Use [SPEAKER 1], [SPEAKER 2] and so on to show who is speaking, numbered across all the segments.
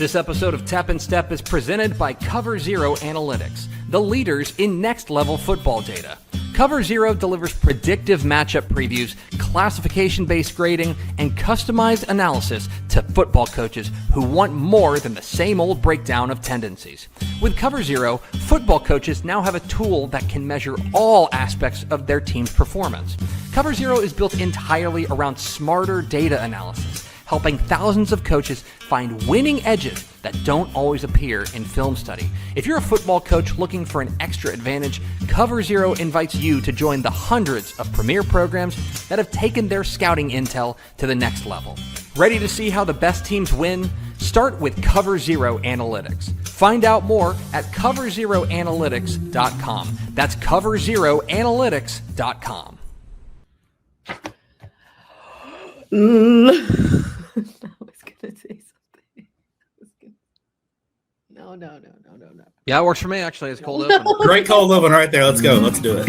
[SPEAKER 1] This episode of Tap and Stepp is presented by CoverZero Analytics, the leaders in next-level football data. CoverZero delivers predictive matchup previews, classification-based grading, and customized analysis to football coaches who want more than the same old breakdown of tendencies. With CoverZero, football coaches now have a tool that can measure all aspects of their team's performance. CoverZero is built entirely around smarter data analysis, helping thousands of coaches find winning edges that don't always appear in film study. If you're a football coach looking for an extra advantage, CoverZero invites you to join the hundreds of premier programs that have taken their scouting intel to the next level. Ready to see how the best teams win? Start with CoverZero Analytics. Find out more at CoverZeroAnalytics.com. That's CoverZeroAnalytics.com.
[SPEAKER 2] I was gonna say something. No.
[SPEAKER 1] Yeah, it works for me, actually. It's cold open.
[SPEAKER 3] Great cold open right there. Let's go. Let's do it.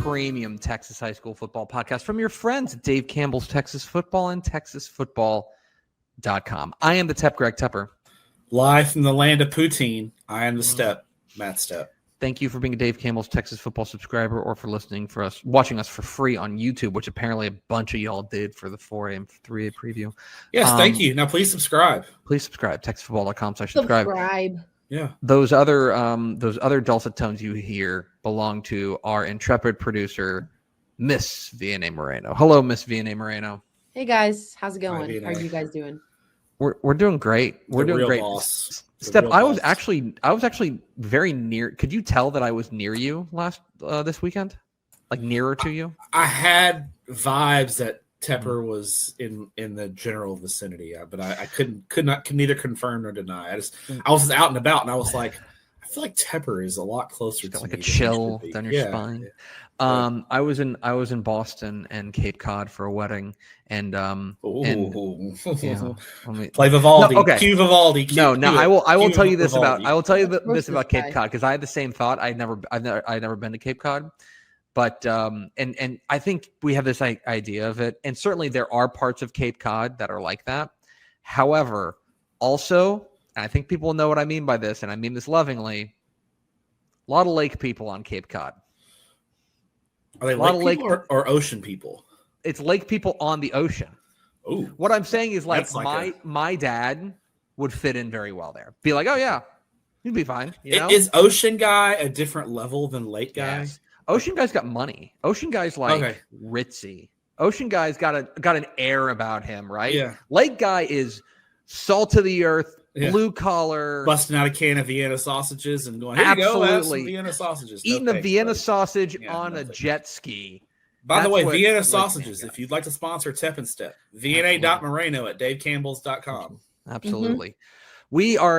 [SPEAKER 1] Premium Texas high school football podcast from your friends at Dave Campbell's Texas Football and TexasFootball.com. I am the Tepp, Greg Tepper.
[SPEAKER 3] Live from the land of poutine, I am the Stepp, Matt Stepp.
[SPEAKER 1] Thank you for being a Dave Campbell's Texas Football subscriber or for watching us for free on YouTube, which apparently a bunch of y'all did for the 4A and 3A preview.
[SPEAKER 3] Yes, thank you. Now please subscribe.
[SPEAKER 1] Please subscribe. TexasFootball.com/subscribe.
[SPEAKER 3] Yeah.
[SPEAKER 1] Those other dulcet tones you hear belong to our intrepid producer, Miss Vianney Moreno. Hello, Miss Vianney Moreno.
[SPEAKER 2] Hey guys, how's it going?
[SPEAKER 3] Hi,
[SPEAKER 2] How are you guys doing?
[SPEAKER 1] We're doing great. We're doing great.
[SPEAKER 3] Boss.
[SPEAKER 1] Stepp, I was actually very near. Could you tell that I was near you this weekend? Like nearer to you?
[SPEAKER 3] I had vibes that Tepper was in the general vicinity, but I could neither confirm nor deny. I was just out and about, and I was like, I feel like Tepper is a lot closer to
[SPEAKER 1] like
[SPEAKER 3] me
[SPEAKER 1] a chill down your spine.
[SPEAKER 3] Yeah.
[SPEAKER 1] I was in Boston and Cape Cod for a wedding, and
[SPEAKER 3] play Vivaldi.
[SPEAKER 1] No, okay.
[SPEAKER 3] Cue Vivaldi.
[SPEAKER 1] I will tell you this
[SPEAKER 3] Vivaldi.
[SPEAKER 1] this about Cape Cod, because I had the same thought. I'd never been to Cape Cod. But and I think we have this idea of it, and certainly there are parts of Cape Cod that are like that. However, also, and I think people know what I mean by this, and I mean this lovingly, a lot of lake people on Cape Cod.
[SPEAKER 3] Are they lake people or ocean people?
[SPEAKER 1] It's lake people on the ocean.
[SPEAKER 3] Ooh.
[SPEAKER 1] What I'm saying is my dad would fit in very well there. Be like, oh yeah, he'd be fine. You know?
[SPEAKER 3] Is ocean guy a different level than lake guy?
[SPEAKER 1] Yes. Ocean guy's got money. Ocean guy's ritzy. Ocean guy's got an air about him, right?
[SPEAKER 3] Yeah.
[SPEAKER 1] Lake guy is salt of the earth, blue collar,
[SPEAKER 3] busting out a can of Vienna sausages and going, "Here you go, have some Vienna sausages."
[SPEAKER 1] Eating a Vienna sausage on a jet ski.
[SPEAKER 3] By the way, Vienna sausages. If you'd like to sponsor Tep and Step, Vianney.Moreno@DaveCampbells.com.
[SPEAKER 1] Absolutely. Mm-hmm.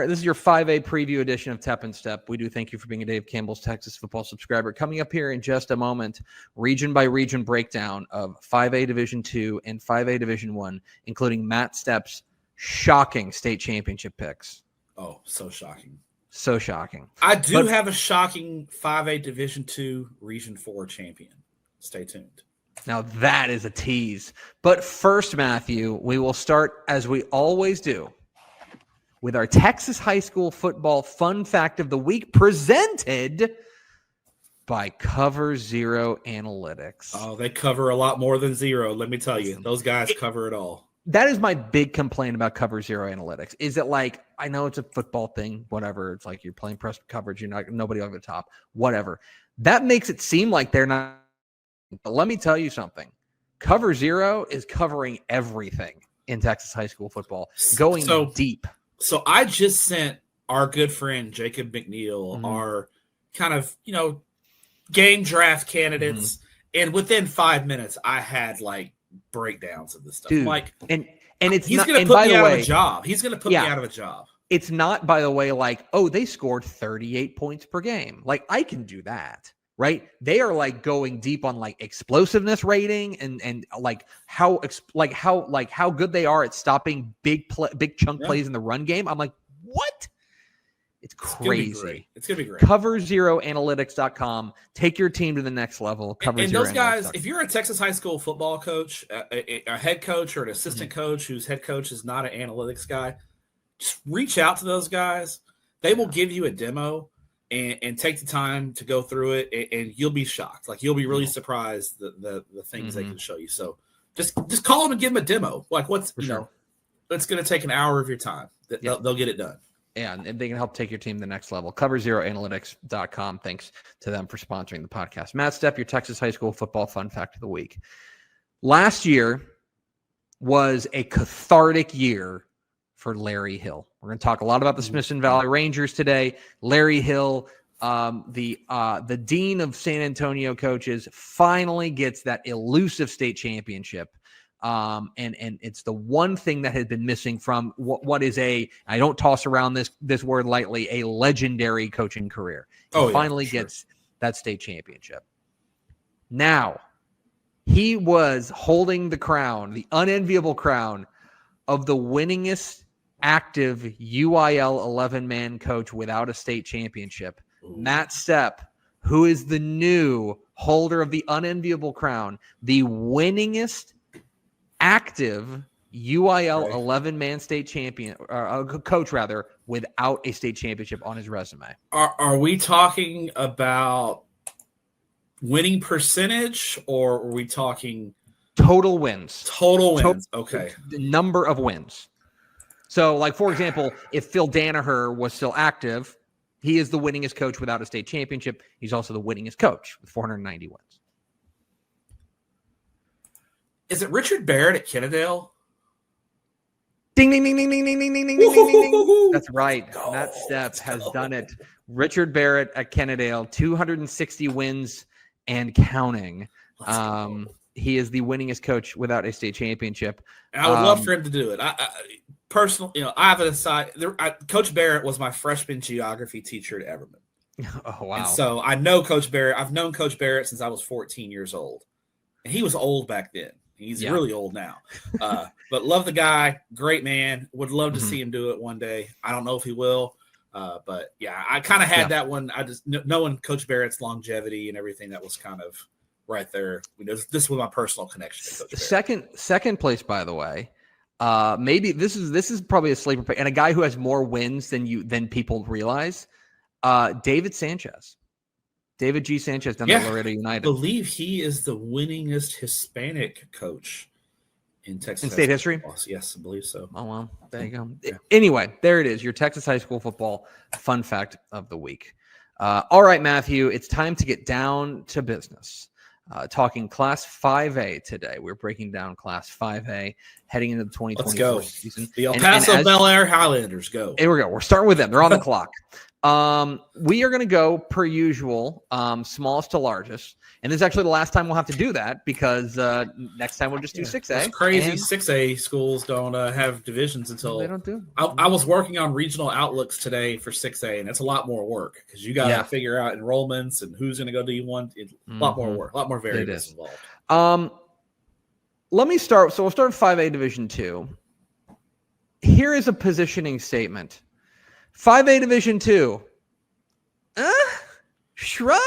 [SPEAKER 1] This is your 5A preview edition of Tep and Step. We do thank you for being a Dave Campbell's Texas Football subscriber. Coming up here in just a moment, region by region breakdown of 5A Division 2 and 5A Division 1, including Matt Stepp's shocking state championship picks.
[SPEAKER 3] Oh, so shocking.
[SPEAKER 1] So shocking.
[SPEAKER 3] I do have a shocking 5A Division 2 Region 4 champion. Stay tuned.
[SPEAKER 1] Now that is a tease. But first, Matthew, we will start, as we always do, with our Texas high school football fun fact of the week, presented by CoverZero Analytics.
[SPEAKER 3] Oh, they cover a lot more than zero. Let me tell you, those guys cover it all.
[SPEAKER 1] That is my big complaint about CoverZero Analytics. Is it like, I know it's a football thing, whatever. It's like you're playing press coverage, nobody over the top, whatever. That makes it seem like they're not. But let me tell you something. CoverZero is covering everything in Texas high school football, going deep.
[SPEAKER 3] So I just sent our good friend Jacob McNeil our kind of, game draft candidates, and within 5 minutes I had like breakdowns of this stuff.
[SPEAKER 1] Dude,
[SPEAKER 3] like,
[SPEAKER 1] and it's
[SPEAKER 3] he's
[SPEAKER 1] not,
[SPEAKER 3] going to put me out of a job. He's going to put me out of a job.
[SPEAKER 1] it's not, by the way, like, oh, they scored 38 points per game. Like, I can do that, right? They are like going deep on like explosiveness rating and like how good they are at stopping big chunk plays in the run game. I'm like, what? It's crazy.
[SPEAKER 3] It's going to be great.
[SPEAKER 1] CoverZeroAnalytics.com. Take your team to the next level.
[SPEAKER 3] And those guys, if you're a Texas high school football coach, a head coach or an assistant coach whose head coach is not an analytics guy, just reach out to those guys. They will give you a demo and take the time to go through it, and you'll be shocked. Like, you'll be really surprised the things they can show you. So just call them and give them a demo. Like, it's going to take an hour of your time. They'll get it done.
[SPEAKER 1] Yeah, and they can help take your team to the next level. CoverZeroAnalytics.com. Thanks to them for sponsoring the podcast. Matt Stepp, your Texas high school football fun fact of the week. Last year was a cathartic year for Larry Hill. We're going to talk a lot about the Smithson Valley Rangers today. Larry Hill, the dean of San Antonio coaches, finally gets that elusive state championship. And it's the one thing that had been missing from what is I don't toss around this word lightly, a legendary coaching career. He finally gets that state championship. Now, he was holding the crown, the unenviable crown of the winningest active UIL 11-man coach without a state championship. Ooh. Matt Stepp, who is the new holder of the unenviable crown, the winningest active UIL 11-man state champion, coach rather, without a state championship on his resume.
[SPEAKER 3] Are we talking about winning percentage, or are we talking
[SPEAKER 1] total wins?
[SPEAKER 3] Total wins. Okay.
[SPEAKER 1] The number of wins. So, like, for example, if Phil Danaher was still active, he is the winningest coach without a state championship. He's also the winningest coach with 490 wins.
[SPEAKER 3] Is it Richard Barrett at Kennedale?
[SPEAKER 1] Ding, ding, ding, ding, ding, ding, ding, ding, ding, ding, ding, ding. That's right. Matt Stepp has done it. Richard Barrett at Kennedale, 260 wins and counting. He is the winningest coach without a state championship.
[SPEAKER 3] And I would love for him to do it. Personally, I have an aside. Coach Barrett was my freshman geography teacher at Everman.
[SPEAKER 1] Oh, wow.
[SPEAKER 3] And so I know Coach Barrett. I've known Coach Barrett since I was 14 years old. And he was old back then. He's really old now. But love the guy. Great man. Would love to see him do it one day. I don't know if he will. But, yeah, I kind of had that one. I just knowing Coach Barrett's longevity and everything, that was kind of right there. This was my personal connection to Coach Barrett.
[SPEAKER 1] Second place, by the way. Maybe this is probably a sleeper pick, and a guy who has more wins than people realize. David Sanchez. David G. Sanchez down at Laredo United.
[SPEAKER 3] I believe he is the winningest Hispanic coach in Texas.
[SPEAKER 1] In state history?
[SPEAKER 3] Yes, I believe so.
[SPEAKER 1] Oh, well, there you go. Yeah. Anyway, there it is, your Texas high school football fun fact of the week. All right, Matthew, it's time to get down to business. Talking Class 5A today. We're breaking down Class 5A heading into the 2024 season.
[SPEAKER 3] The El Paso Bel Air Highlanders go.
[SPEAKER 1] Here we go. We're starting with them. They're on the clock. We are going to go per usual, smallest to largest. And this is actually the last time we'll have to do that because next time we'll just do 6A.
[SPEAKER 3] It's crazy. 6A schools don't have divisions until
[SPEAKER 1] they don't do.
[SPEAKER 3] I was working on regional outlooks today for 6A, and it's a lot more work because you got to figure out enrollments and who's going to go to D1. It's a lot more work, a lot more variables involved.
[SPEAKER 1] Let me start. So we'll start with 5A Division 2. Here is a positioning statement. 5A Division 2. Shrug?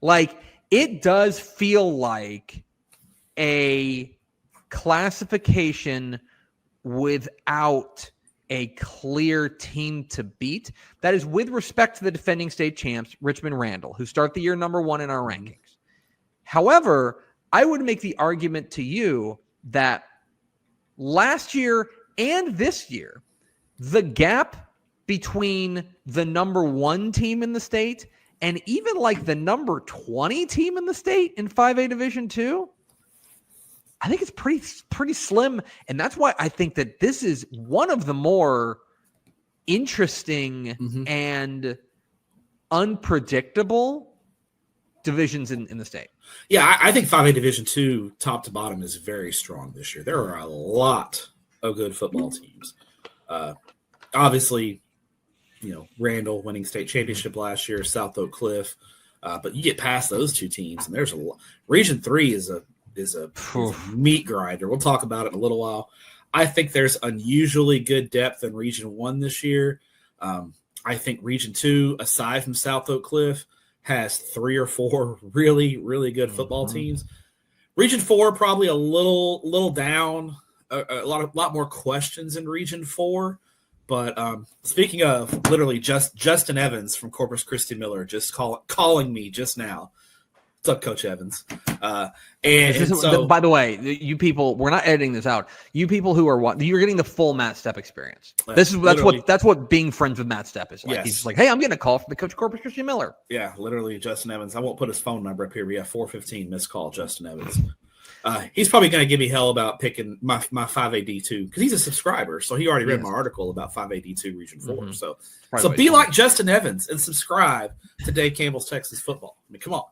[SPEAKER 1] Like, it does feel like a classification without a clear team to beat. That is with respect to the defending state champs, Richmond Randall, who start the year number 1 in our rankings. However, I would make the argument to you that last year and this year, the gap between the number 1 team in the state and even like the number 20 team in the state in 5A Division 2, I think it's pretty slim. And that's why I think that this is one of the more interesting and unpredictable divisions in the state.
[SPEAKER 3] Yeah, I think 5A Division 2 top to bottom is very strong this year. There are a lot of good football teams. Obviously, Randall winning state championship last year, South Oak Cliff. But you get past those two teams, and there's a lot. Region 3 is a meat grinder. We'll talk about it in a little while. I think there's unusually good depth in Region 1 this year. I think Region 2, aside from South Oak Cliff, has 3 or 4 really, really good football teams. Region 4 probably a little down. A lot more questions in Region 4. But speaking of, literally just Justin Evans from Corpus Christi Miller just calling me just now. What's up, Coach Evans? So,
[SPEAKER 1] by the way, you people, we're not editing this out. You people who are you're getting the full Matt Stepp experience. That's what being friends with Matt Stepp is like.
[SPEAKER 3] Yes.
[SPEAKER 1] He's just like, hey, I'm getting a call from the coach of Corpus Christi Miller.
[SPEAKER 3] Yeah, literally Justin Evans. I won't put his phone number up here. We have 415 missed call, Justin Evans. He's probably going to give me hell about picking my 5AD2 because he's a subscriber. So he already read my article about 5AD2 Region 4.
[SPEAKER 1] Mm-hmm.
[SPEAKER 3] So be like Justin Evans and subscribe to Dave Campbell's Texas Football. I mean, come on.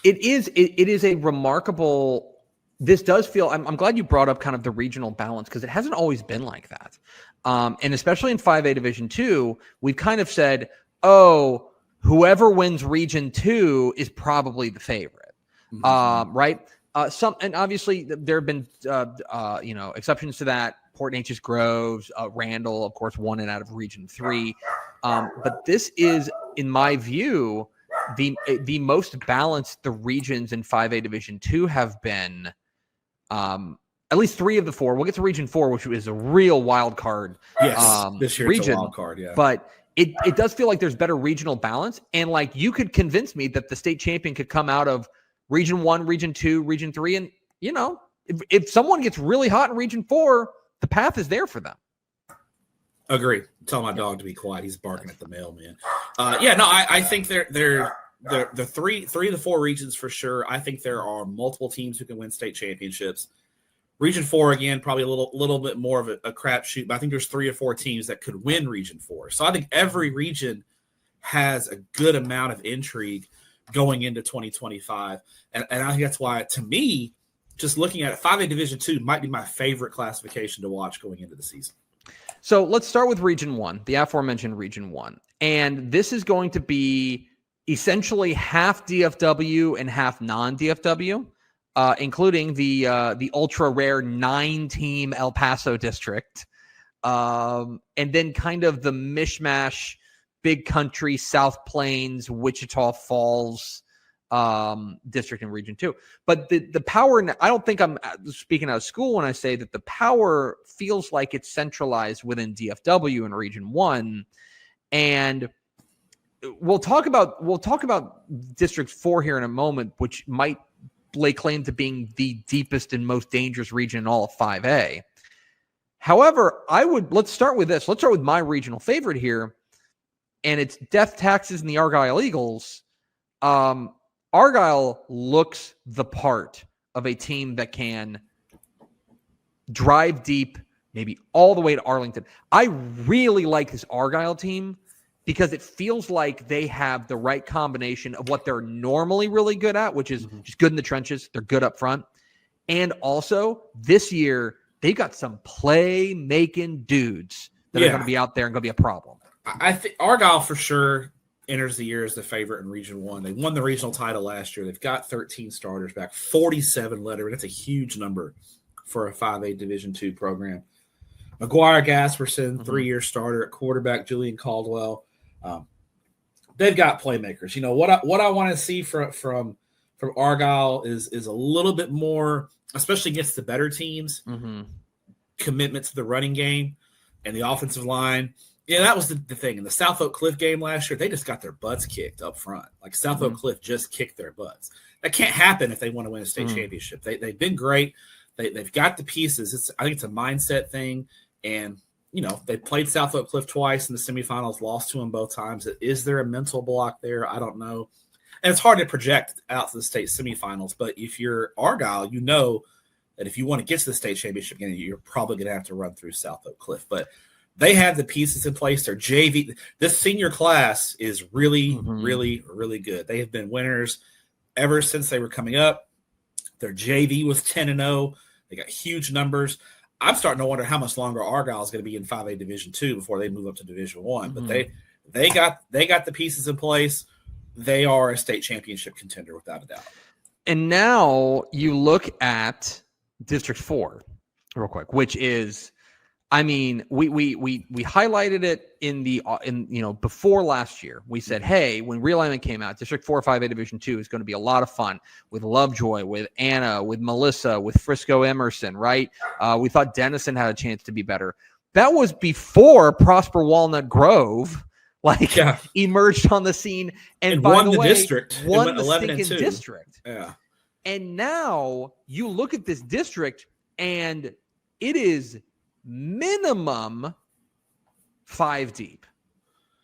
[SPEAKER 1] It is a remarkable. This does feel. I'm glad you brought up kind of the regional balance because it hasn't always been like that, and especially in 5A Division 2, we've kind of said, oh, whoever wins Region 2 is probably the favorite, right? And obviously there have been exceptions to that. Porte Neches Groves, Randall, of course, won it out of Region 3, but this is, in my view, the most balanced the regions in 5A Division 2 have been. At least 3 of the 4. We'll get to Region 4, which is a real wild card.
[SPEAKER 3] Yes, this year
[SPEAKER 1] region,
[SPEAKER 3] it's a wild card, yeah.
[SPEAKER 1] But it does feel like there's better regional balance, and like you could convince me that the state champion could come out of Region 1, Region 2, Region 3, and if someone gets really hot in Region 4, the path is there for them.
[SPEAKER 3] Agree. Tell my dog to be quiet. He's barking at the mailman. I think they're the three of the 4 regions for sure. I think there are multiple teams who can win state championships. Region 4, again, probably a little bit more of a crapshoot, but I think there's 3 or 4 teams that could win Region 4. So I think every region has a good amount of intrigue going into 2025. And I think that's why, to me, just looking at it, 5A Division 2 might be my favorite classification to watch going into the season.
[SPEAKER 1] So let's start with Region 1, the aforementioned Region 1. And this is going to be essentially half DFW and half non-DFW, including the ultra-rare 9-team El Paso district, and then kind of the mishmash Big Country, South Plains, Wichita Falls district in Region 2. But the power, I don't think I'm speaking out of school when I say that the power feels like it's centralized within DFW in Region 1. And we'll talk about District 4 here in a moment, which might lay claim to being the deepest and most dangerous region in all of 5A. However, let's start with this. Let's start with my regional favorite here, and it's Death Taxes and the Argyle Eagles. Argyle looks the part of a team that can drive deep, maybe all the way to Arlington. I really like this Argyle team because it feels like they have the right combination of what they're normally really good at, which is just good in the trenches. They're good up front. And also, this year, they've got some play-making dudes that are going to be out there and going to be a problem.
[SPEAKER 3] I think Argyle, for sure, enters the year as the favorite in Region 1. They won the regional title last year. They've got 13 starters back, 47 lettermen. That's a huge number for a 5A Division 2 program. McGuire Gasperson, 3-year starter at quarterback, Julian Caldwell. They've got playmakers. What I want to see from Argyle is a little bit more, especially against the better teams, commitment to the running game and the offensive line. Yeah, that was the thing. In the South Oak Cliff game last year, they just got their butts kicked up front. Like South Oak Cliff just kicked their butts. That can't happen if they want to win a state championship. They've been great. They've got the pieces. I think it's a mindset thing. And, they played South Oak Cliff twice in the semifinals, lost to them both times. Is there a mental block there? I don't know. And it's hard to project out to the state semifinals. But if you're Argyle, you know that if you want to get to the state championship game, you're probably going to have to run through South Oak Cliff. But they have the pieces in place. Their JV, this senior class is really, really, really good. They have been winners ever since they were coming up. Their JV was 10-0. They got huge numbers. I'm starting to wonder how much longer Argyle is going to be in 5A Division 2 before they move up to Division 1. But They got the pieces in place. They are a state championship contender without a doubt.
[SPEAKER 1] And now you look at District 4 real quick, which is, I mean, we highlighted it in before last year. We said, hey, when realignment came out, District 4 5A Division 2 is going to be a lot of fun with Lovejoy, with Anna, with Melissa, with Frisco Emerson, right? We thought Denison had a chance to be better. That was before Prosper Walnut Grove emerged on the scene and by
[SPEAKER 3] won
[SPEAKER 1] the way,
[SPEAKER 3] district.
[SPEAKER 1] Won the stinking district.
[SPEAKER 3] Yeah.
[SPEAKER 1] And now you look at this district and it is minimum 5 deep.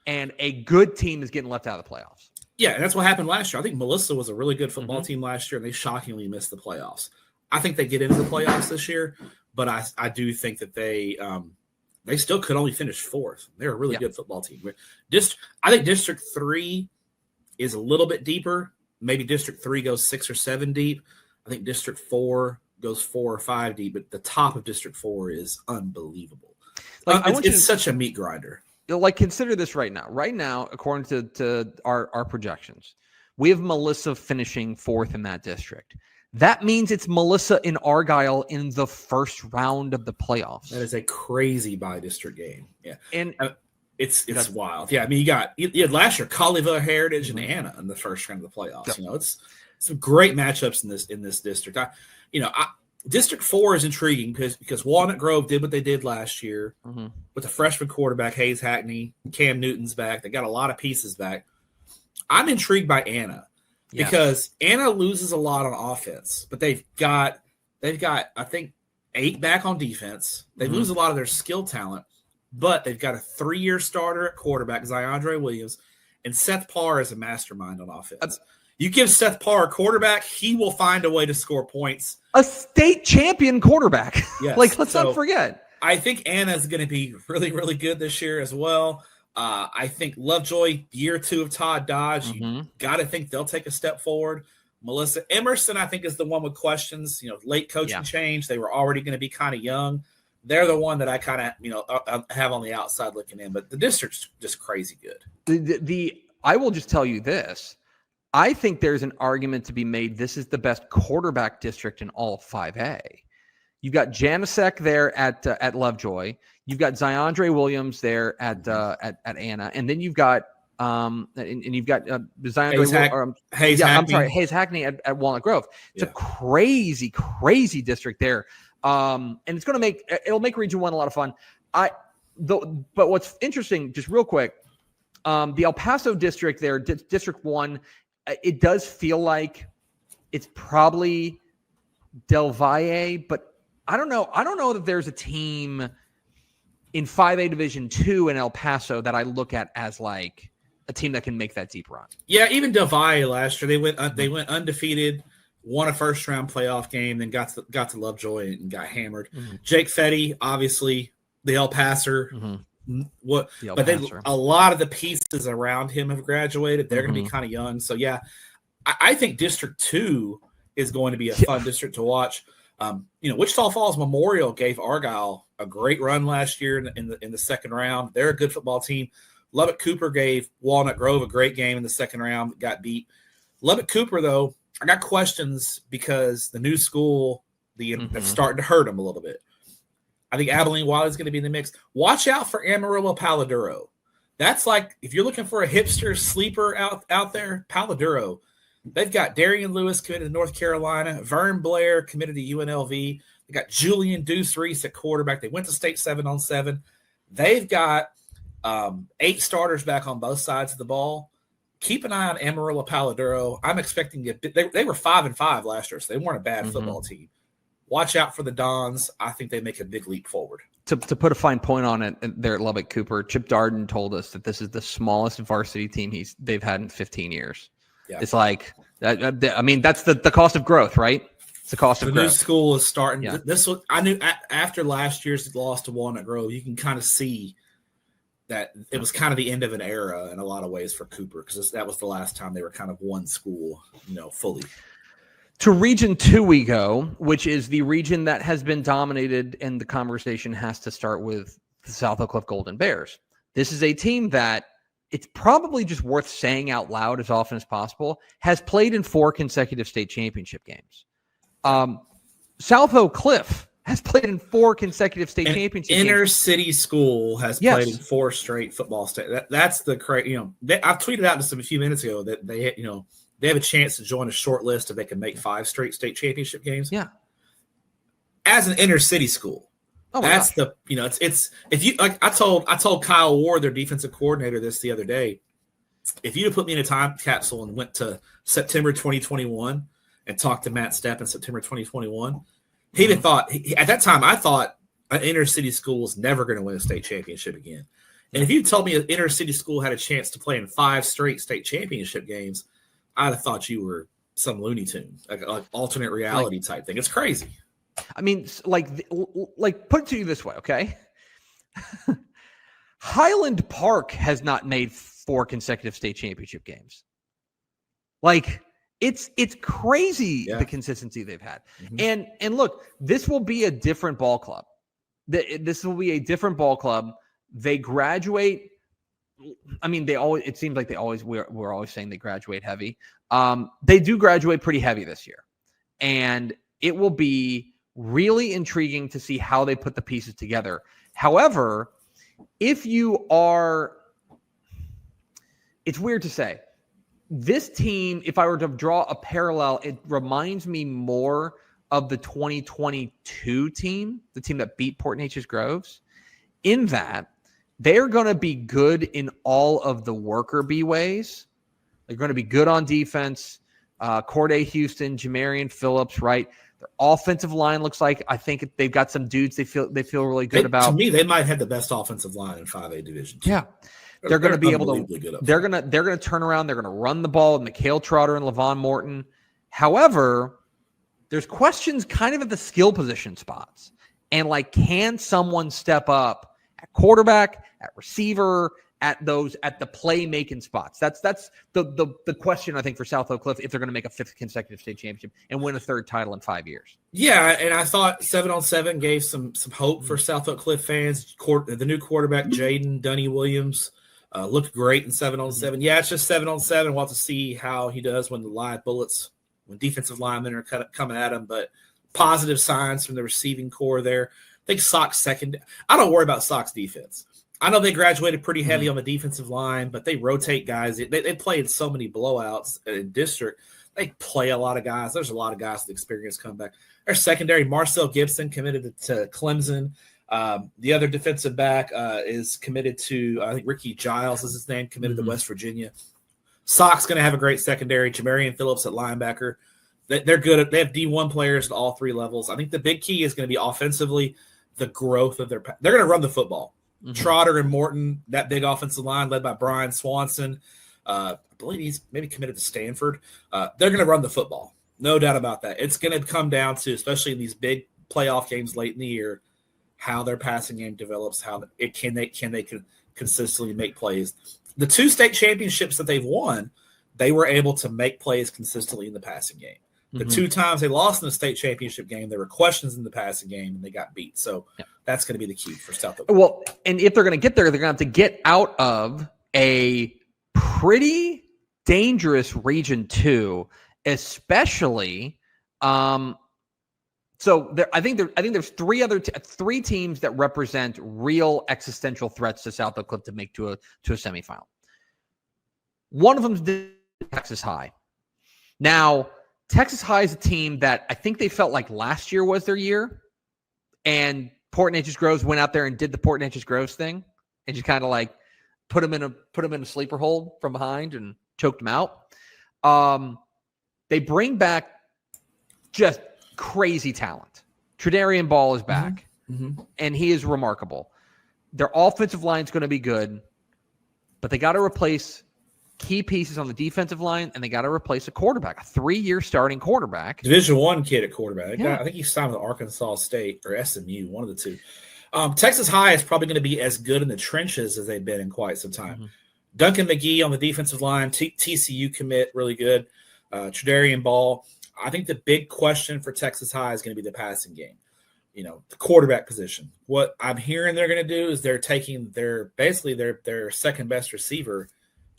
[SPEAKER 1] And a good team is getting left out of the playoffs.
[SPEAKER 3] Yeah, and that's what happened last year. I think Melissa was a really good football team last year, and they shockingly missed the playoffs. I think they get into the playoffs this year, but I do think that they still could only finish 4th. They're a really good football team. I think District 3 is a little bit deeper. Maybe District 3 goes 6 or 7 deep. I think District 4 goes 4 or 5 deep, but the top of District 4 is unbelievable. It's such a meat grinder.
[SPEAKER 1] Consider this right now. Right now, according to our projections, we have Melissa finishing 4th in that district. That means it's Melissa and Argyle in the first round of the playoffs. That
[SPEAKER 3] is a crazy by-district game. Yeah,
[SPEAKER 1] and
[SPEAKER 3] it's wild. Yeah, I mean, you had last year Colleyville Heritage and Anna in the first round of the playoffs.
[SPEAKER 1] Yeah.
[SPEAKER 3] It's some great matchups in this district. District 4 is intriguing because Walnut Grove did what they did last year with the freshman quarterback Hayes Hackney. Cam Newton's back. They got a lot of pieces back. I'm intrigued by Anna. Because Anna loses a lot on offense, but they've got I think 8 back on defense. They lose a lot of their skill talent, but they've got a 3-year starter at quarterback, Ziondre Williams, and Seth Parr is a mastermind on offense. You give Seth Parr a quarterback, he will find a way to score points.
[SPEAKER 1] A state champion quarterback.
[SPEAKER 3] Yes.
[SPEAKER 1] Let's not forget.
[SPEAKER 3] I think Anna's going to be really, really good this year as well. I think Lovejoy, year 2 of Todd Dodge, you got to think they'll take a step forward. Melissa Emerson, I think, is the one with questions. Late coaching change. They were already going to be kind of young. They're the one that I kind of, have on the outside looking in. But the district's just crazy good.
[SPEAKER 1] I will just tell you this. I think there's an argument to be made. This is the best quarterback district in all of 5A. You've got Janicek there at Lovejoy. You've got Ziondre Williams there at Anna, and then you've got Hayes Hackney at Walnut Grove. It's a crazy, crazy district there, and it'll make Region 1 a lot of fun. But what's interesting, just real quick, the El Paso district there, District 1, it does feel like it's probably Del Valle, but I don't know. I don't know that there's a team in 5A Division 2 in El Paso that I look at as like a team that can make that deep run.
[SPEAKER 3] Yeah, even Del Valle last year, they went undefeated, won a first round playoff game, then got to Lovejoy and got hammered. Jake Fetty, obviously the El Paser. A lot of the pieces around him have graduated. They're going to be kind of young. So yeah, I think District 2 is going to be a fun district to watch. Wichita Falls Memorial gave Argyle a great run last year in the second round. They're a good football team. Lubbock Cooper gave Walnut Grove a great game in the second round, got beat. Lubbock Cooper, though, I got questions because the new school, that's starting to hurt them a little bit. I think Abilene Wiley's going to be in the mix. Watch out for Amarillo Paladuro. That's like, if you're looking for a hipster sleeper out there, Paladuro. They've got Darian Lewis committed to North Carolina, Vern Blair committed to UNLV. They got Julian Deuce Reese at quarterback. They went to state 7-on-7. They've got 8 starters back on both sides of the ball. Keep an eye on Amarillo Paladuro. I'm expecting they were 5-5 last year, so they weren't a bad football team. Watch out for the Dons. I think they make a big leap forward.
[SPEAKER 1] To put a fine point on it there at Lubbock Cooper, Chip Darden told us that this is the smallest varsity team they've had in 15 years. Yeah. It's like, I mean, that's the cost of growth, right? It's the cost of growth. The new
[SPEAKER 3] school is starting. Yeah. This was, I knew after last year's loss to Walnut Grove, you can kind of see that it was kind of the end of an era in a lot of ways for Cooper, because that was the last time they were kind of one school, fully.
[SPEAKER 1] To Region 2 we go, which is the region that has been dominated, and the conversation has to start with the South Oak Cliff Golden Bears. This is a team that it's probably just worth saying out loud as often as possible, has played in 4 consecutive state championship games. South Oak Cliff has played in 4 consecutive state championship games.
[SPEAKER 3] Inner city school has played in 4 straight football state. That's the crazy. I tweeted out just a few minutes ago that they have a chance to join a short list if they can make 5 straight state championship games.
[SPEAKER 1] Yeah,
[SPEAKER 3] as an inner city school. That's the it's if you like I told Kyle Ward, their defensive coordinator, this the other day. If you'd have put me in a time capsule and went to September 2021 and talked to Matt Stepp in September 2021, he'd have thought at that time I thought an inner city school was never going to win a state championship again. And if you told me an inner city school had a chance to play in 5 straight state championship games, I'd have thought you were some Looney Tune, like alternate reality type thing. It's crazy.
[SPEAKER 1] I mean, like put it to you this way, okay? Highland Park has not made 4 consecutive state championship games. Like, it's crazy the consistency they've had. Mm-hmm. And look, this will be a different ball club. This will be a different ball club. They graduate. I mean, it seems like we're always saying they graduate heavy. They do graduate pretty heavy this year. And it will be really intriguing to see how they put the pieces together. However, it's weird to say. This team, if I were to draw a parallel, it reminds me more of the 2022 team, the team that beat Porte Neches Groves, in that they're going to be good in all of the worker bee ways. They're going to be good on defense. Corday Houston, Jamarian Phillips, right? Their offensive line looks like, I think they've got some dudes they feel really good about.
[SPEAKER 3] To me, they might have the best offensive line in 5A Division II.
[SPEAKER 1] Yeah. They're going to be able to – they're going to turn around. They're going to run the ball with Mikhail Trotter and Levon Morton. However, there's questions kind of at the skill position spots. And, like, can someone step up at quarterback, at receiver, at the playmaking spots? That's the question, I think, for South Oak Cliff if they're going to make a 5th consecutive state championship and win a 3rd title in 5 years.
[SPEAKER 3] Yeah, and I thought 7-on-7 gave some hope for South Oak Cliff fans. The new quarterback, Jaden Dunny Williams, looked great in 7-on-7. Yeah, it's just 7-on-7. We'll have to see how he does when defensive linemen are coming at him. But positive signs from the receiving core there. I think Sock's second. I don't worry about Sock's defense. I know they graduated pretty heavy on the defensive line, but they rotate guys. They play in so many blowouts in district. They play a lot of guys. There's a lot of guys with experience come back. Their secondary, Marcel Gibson, committed to Clemson. The other defensive back is committed to, I think Ricky Giles is his name, committed to West Virginia. Sock's going to have a great secondary. Jamarian Phillips at linebacker. They're good. They have D1 players at all 3 levels. I think the big key is going to be offensively the growth of they're going to run the football. Mm-hmm. Trotter and Morton, that big offensive line led by Brian Swanson. I believe he's maybe committed to Stanford. They're going to run the football. No doubt about that. It's going to come down to, especially in these big playoff games late in the year, how their passing game develops, can they consistently make plays. The 2 state championships that they've won, they were able to make plays consistently in the passing game. The 2 times they lost in the state championship game, there were questions in the passing game, and they got beat. So that's going to be the key for South Oak.
[SPEAKER 1] Well, and if they're going to get there, they're going to have to get out of a pretty dangerous Region 2, especially I think there's 3 teams that represent real existential threats to South Oak Cliff to make to a semifinal. One of them is Texas High. Now, Texas High is a team that I think they felt like last year was their year, and Porte Neches Groves went out there and did the Porte Neches Groves thing and just kind of like put them in a sleeper hold from behind and choked them out. They bring back just crazy talent. Tredarian Ball is back, and he is remarkable. Their offensive line is going to be good, but they got to replace key pieces on the defensive line, and they got to replace a quarterback, a 3-year starting quarterback.
[SPEAKER 3] Division I kid at quarterback. Yeah. I think he signed with Arkansas State or SMU, one of the 2. Texas High is probably going to be as good in the trenches as they've been in quite some time. Duncan McGee on the defensive line, TCU commit, really good. Tredarian Ball. I think the big question for Texas High is going to be the passing game. The quarterback position. What I'm hearing they're going to do is they're taking their second best receiver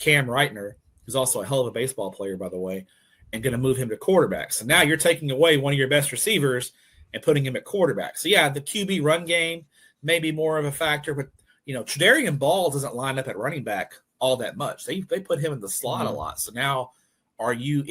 [SPEAKER 3] Cam Reitner, who's also a hell of a baseball player, by the way, and going to move him to quarterback. So now you're taking away one of your best receivers and putting him at quarterback. So, yeah, the QB run game may be more of a factor, but, Tre'Davious Ball doesn't line up at running back all that much. They put him in the slot a lot. So now how are you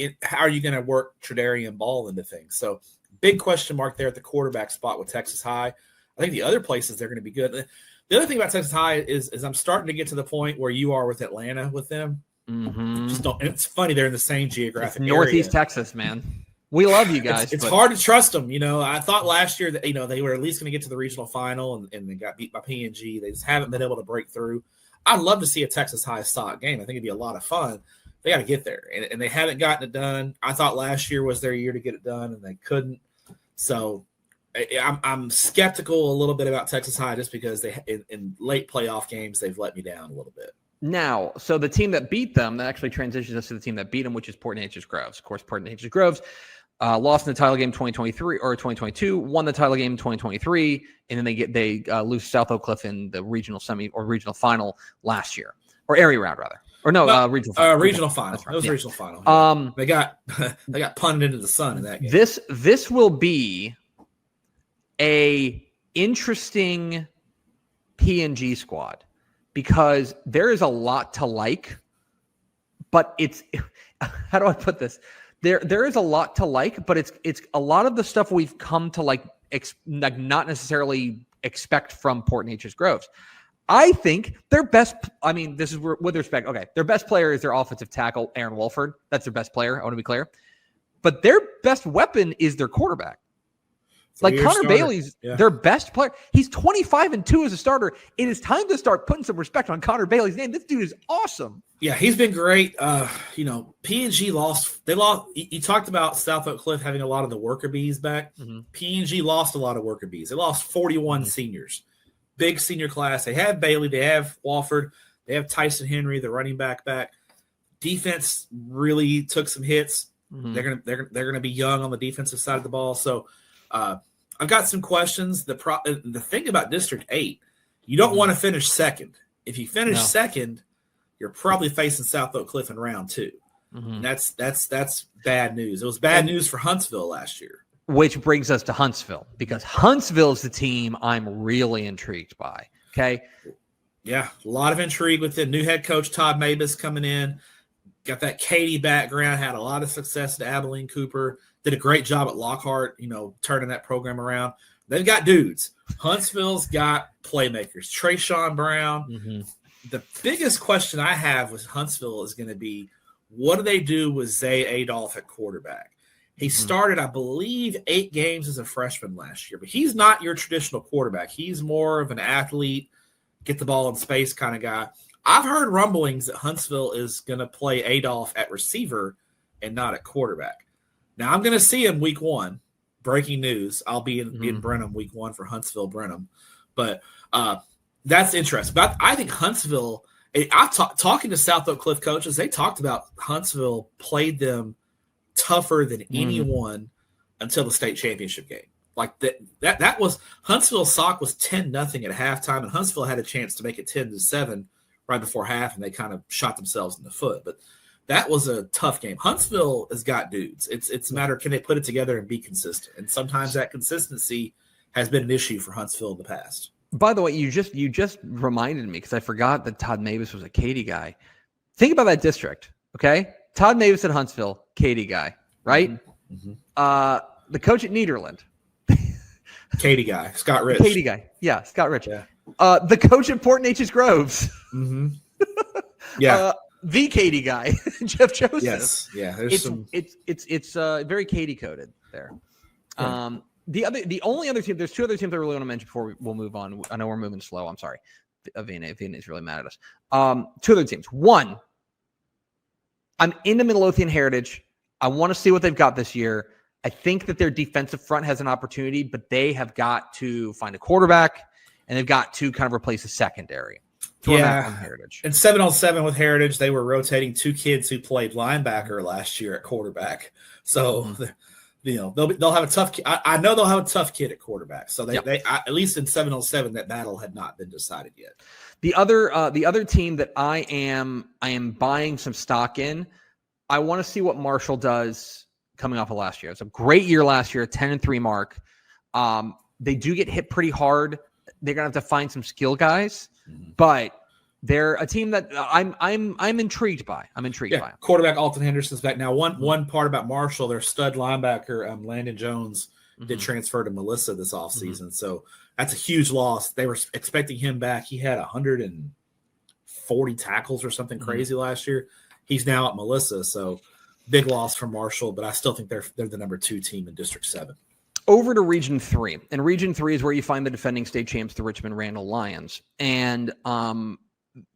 [SPEAKER 3] going to work Tre'Davious Ball into things? So big question mark there at the quarterback spot with Texas High. I think the other places they're going to be good. The other thing about Texas High is I'm starting to get to the point where you are with Atlanta with them.
[SPEAKER 1] Mm-hmm.
[SPEAKER 3] Just don't. It's funny they're in the same geographic area.
[SPEAKER 1] Northeast Texas, man. We love you guys.
[SPEAKER 3] It's hard to trust them. I thought last year that they were at least going to get to the regional final, and they got beat by P&G. They just haven't been able to break through. I'd love to see a Texas High stock game. I think it'd be a lot of fun. They got to get there, and they haven't gotten it done. I thought last year was their year to get it done, and they couldn't. So I'm skeptical a little bit about Texas High just because they in late playoff games they've let me down a little bit.
[SPEAKER 1] Now, so the team that beat them, that actually transitions us to the team that beat them, which is Porte Nature's Groves. Of course, Porte Nature's Groves lost in the title game 2023 or 2022, won the title game 2023, and then they lose South Oak Cliff in the regional semi or regional final last year, or area round rather, or regional final.
[SPEAKER 3] Regional final.
[SPEAKER 1] Right.
[SPEAKER 3] It was regional final. They got punted into the sun in that game.
[SPEAKER 1] This will be a interesting P&G squad because there is a lot to like, but it's how do I put this? There is a lot to like, but it's a lot of the stuff we've come to like not necessarily expect from Porte Nature's Groves. I think their best, this is with respect, okay, their best player is their offensive tackle, Aaron Wolford. That's their best player. I want to be clear. But their best weapon is their quarterback. Like Connor Bailey's their best player. He's 25-2 as a starter. It is time to start putting some respect on Connor Bailey's name. This dude is awesome.
[SPEAKER 3] Yeah, he's been great. P&G lost. They lost. You talked about South Oak Cliff having a lot of the worker bees back. Mm-hmm. P&G lost a lot of worker bees. They lost 41 seniors. Big senior class. They have Bailey. They have Wofford. They have Tyson Henry, the running back. Defense really took some hits. Mm-hmm. They're gonna be young on the defensive side of the ball. So I've got some questions. The thing about District 8, you don't want to finish second. If you finish second, you're probably facing South Oak Cliff in round 2. Mm-hmm. And that's bad news. It was bad news for Huntsville last year.
[SPEAKER 1] Which brings us to Huntsville, because Huntsville is the team I'm really intrigued by. Okay.
[SPEAKER 3] Yeah, a lot of intrigue with the new head coach, Todd Mabus, coming in. Got that Katy background, had a lot of success at Abilene Cooper. Did a great job at Lockhart, turning that program around. They've got dudes. Huntsville's got playmakers. Trayshawn Brown. Mm-hmm. The biggest question I have with Huntsville is going to be, what do they do with Zay Adolph at quarterback? He started, I believe, 8 games as a freshman last year, but he's not your traditional quarterback. He's more of an athlete, get the ball in space kind of guy. I've heard rumblings that Huntsville is going to play Adolph at receiver and not at quarterback. Now, I'm going to see him week 1. Breaking news. I'll be in Brenham week 1 for Huntsville Brenham. But that's interesting. But I think Huntsville, talking to South Oak Cliff coaches, they talked about Huntsville played them tougher than anyone until the state championship game. Like that was Huntsville sock was 10-0 at halftime, and Huntsville had a chance to make it 10-7 right before half, and they kind of shot themselves in the foot. But that was a tough game. Huntsville has got dudes. It's a matter of can they put it together and be consistent. And sometimes that consistency has been an issue for Huntsville in the past.
[SPEAKER 1] By the way, you just reminded me, because I forgot that Todd Mavis was a Katy guy. Think about that district, okay? Todd Mavis at Huntsville, Katy guy, right? Mm-hmm. The coach at Nederland.
[SPEAKER 3] Katy guy, Scott Rich.
[SPEAKER 1] Katy guy, yeah, Scott Rich.
[SPEAKER 3] Yeah.
[SPEAKER 1] The coach at Porte Nature's Groves.
[SPEAKER 3] Mm-hmm. Yeah.
[SPEAKER 1] The Katy guy, Jeff Joseph.
[SPEAKER 3] Yes, yeah.
[SPEAKER 1] It's very Katy coded there. Yeah. The only other team, there's 2 other teams I really want to mention before we'll move on. I know we're moving slow. I'm sorry. VNA is really mad at us. 2 other teams. One, I'm into Midlothian Heritage. I want to see what they've got this year. I think that their defensive front has an opportunity, but they have got to find a quarterback, and they've got to kind of replace the secondary.
[SPEAKER 3] Heritage. And 7-on-7 with Heritage, they were rotating 2 kids who played linebacker last year at quarterback. So, they'll have a tough. I know they'll have a tough kid at quarterback. So they at least in 7-on-7, that battle had not been decided yet.
[SPEAKER 1] The other team that I am buying some stock in, I want to see what Marshall does coming off of last year. It's a great year last year, 10-3 mark. They do get hit pretty hard. They're gonna have to find some skill guys, but they're a team that I'm intrigued by. By.
[SPEAKER 3] Quarterback Alton Henderson's back now. One part about Marshall, their stud linebacker Landon Jones did transfer to Melissa this offseason, so that's a huge loss. They were expecting him back. He had 140 tackles or something crazy last year. He's now at Melissa, so big loss for Marshall, but I still think they're the number 2 team in District 7.
[SPEAKER 1] Over to Region 3. And Region 3 is where you find the defending state champs, the Richmond Randall Lions. And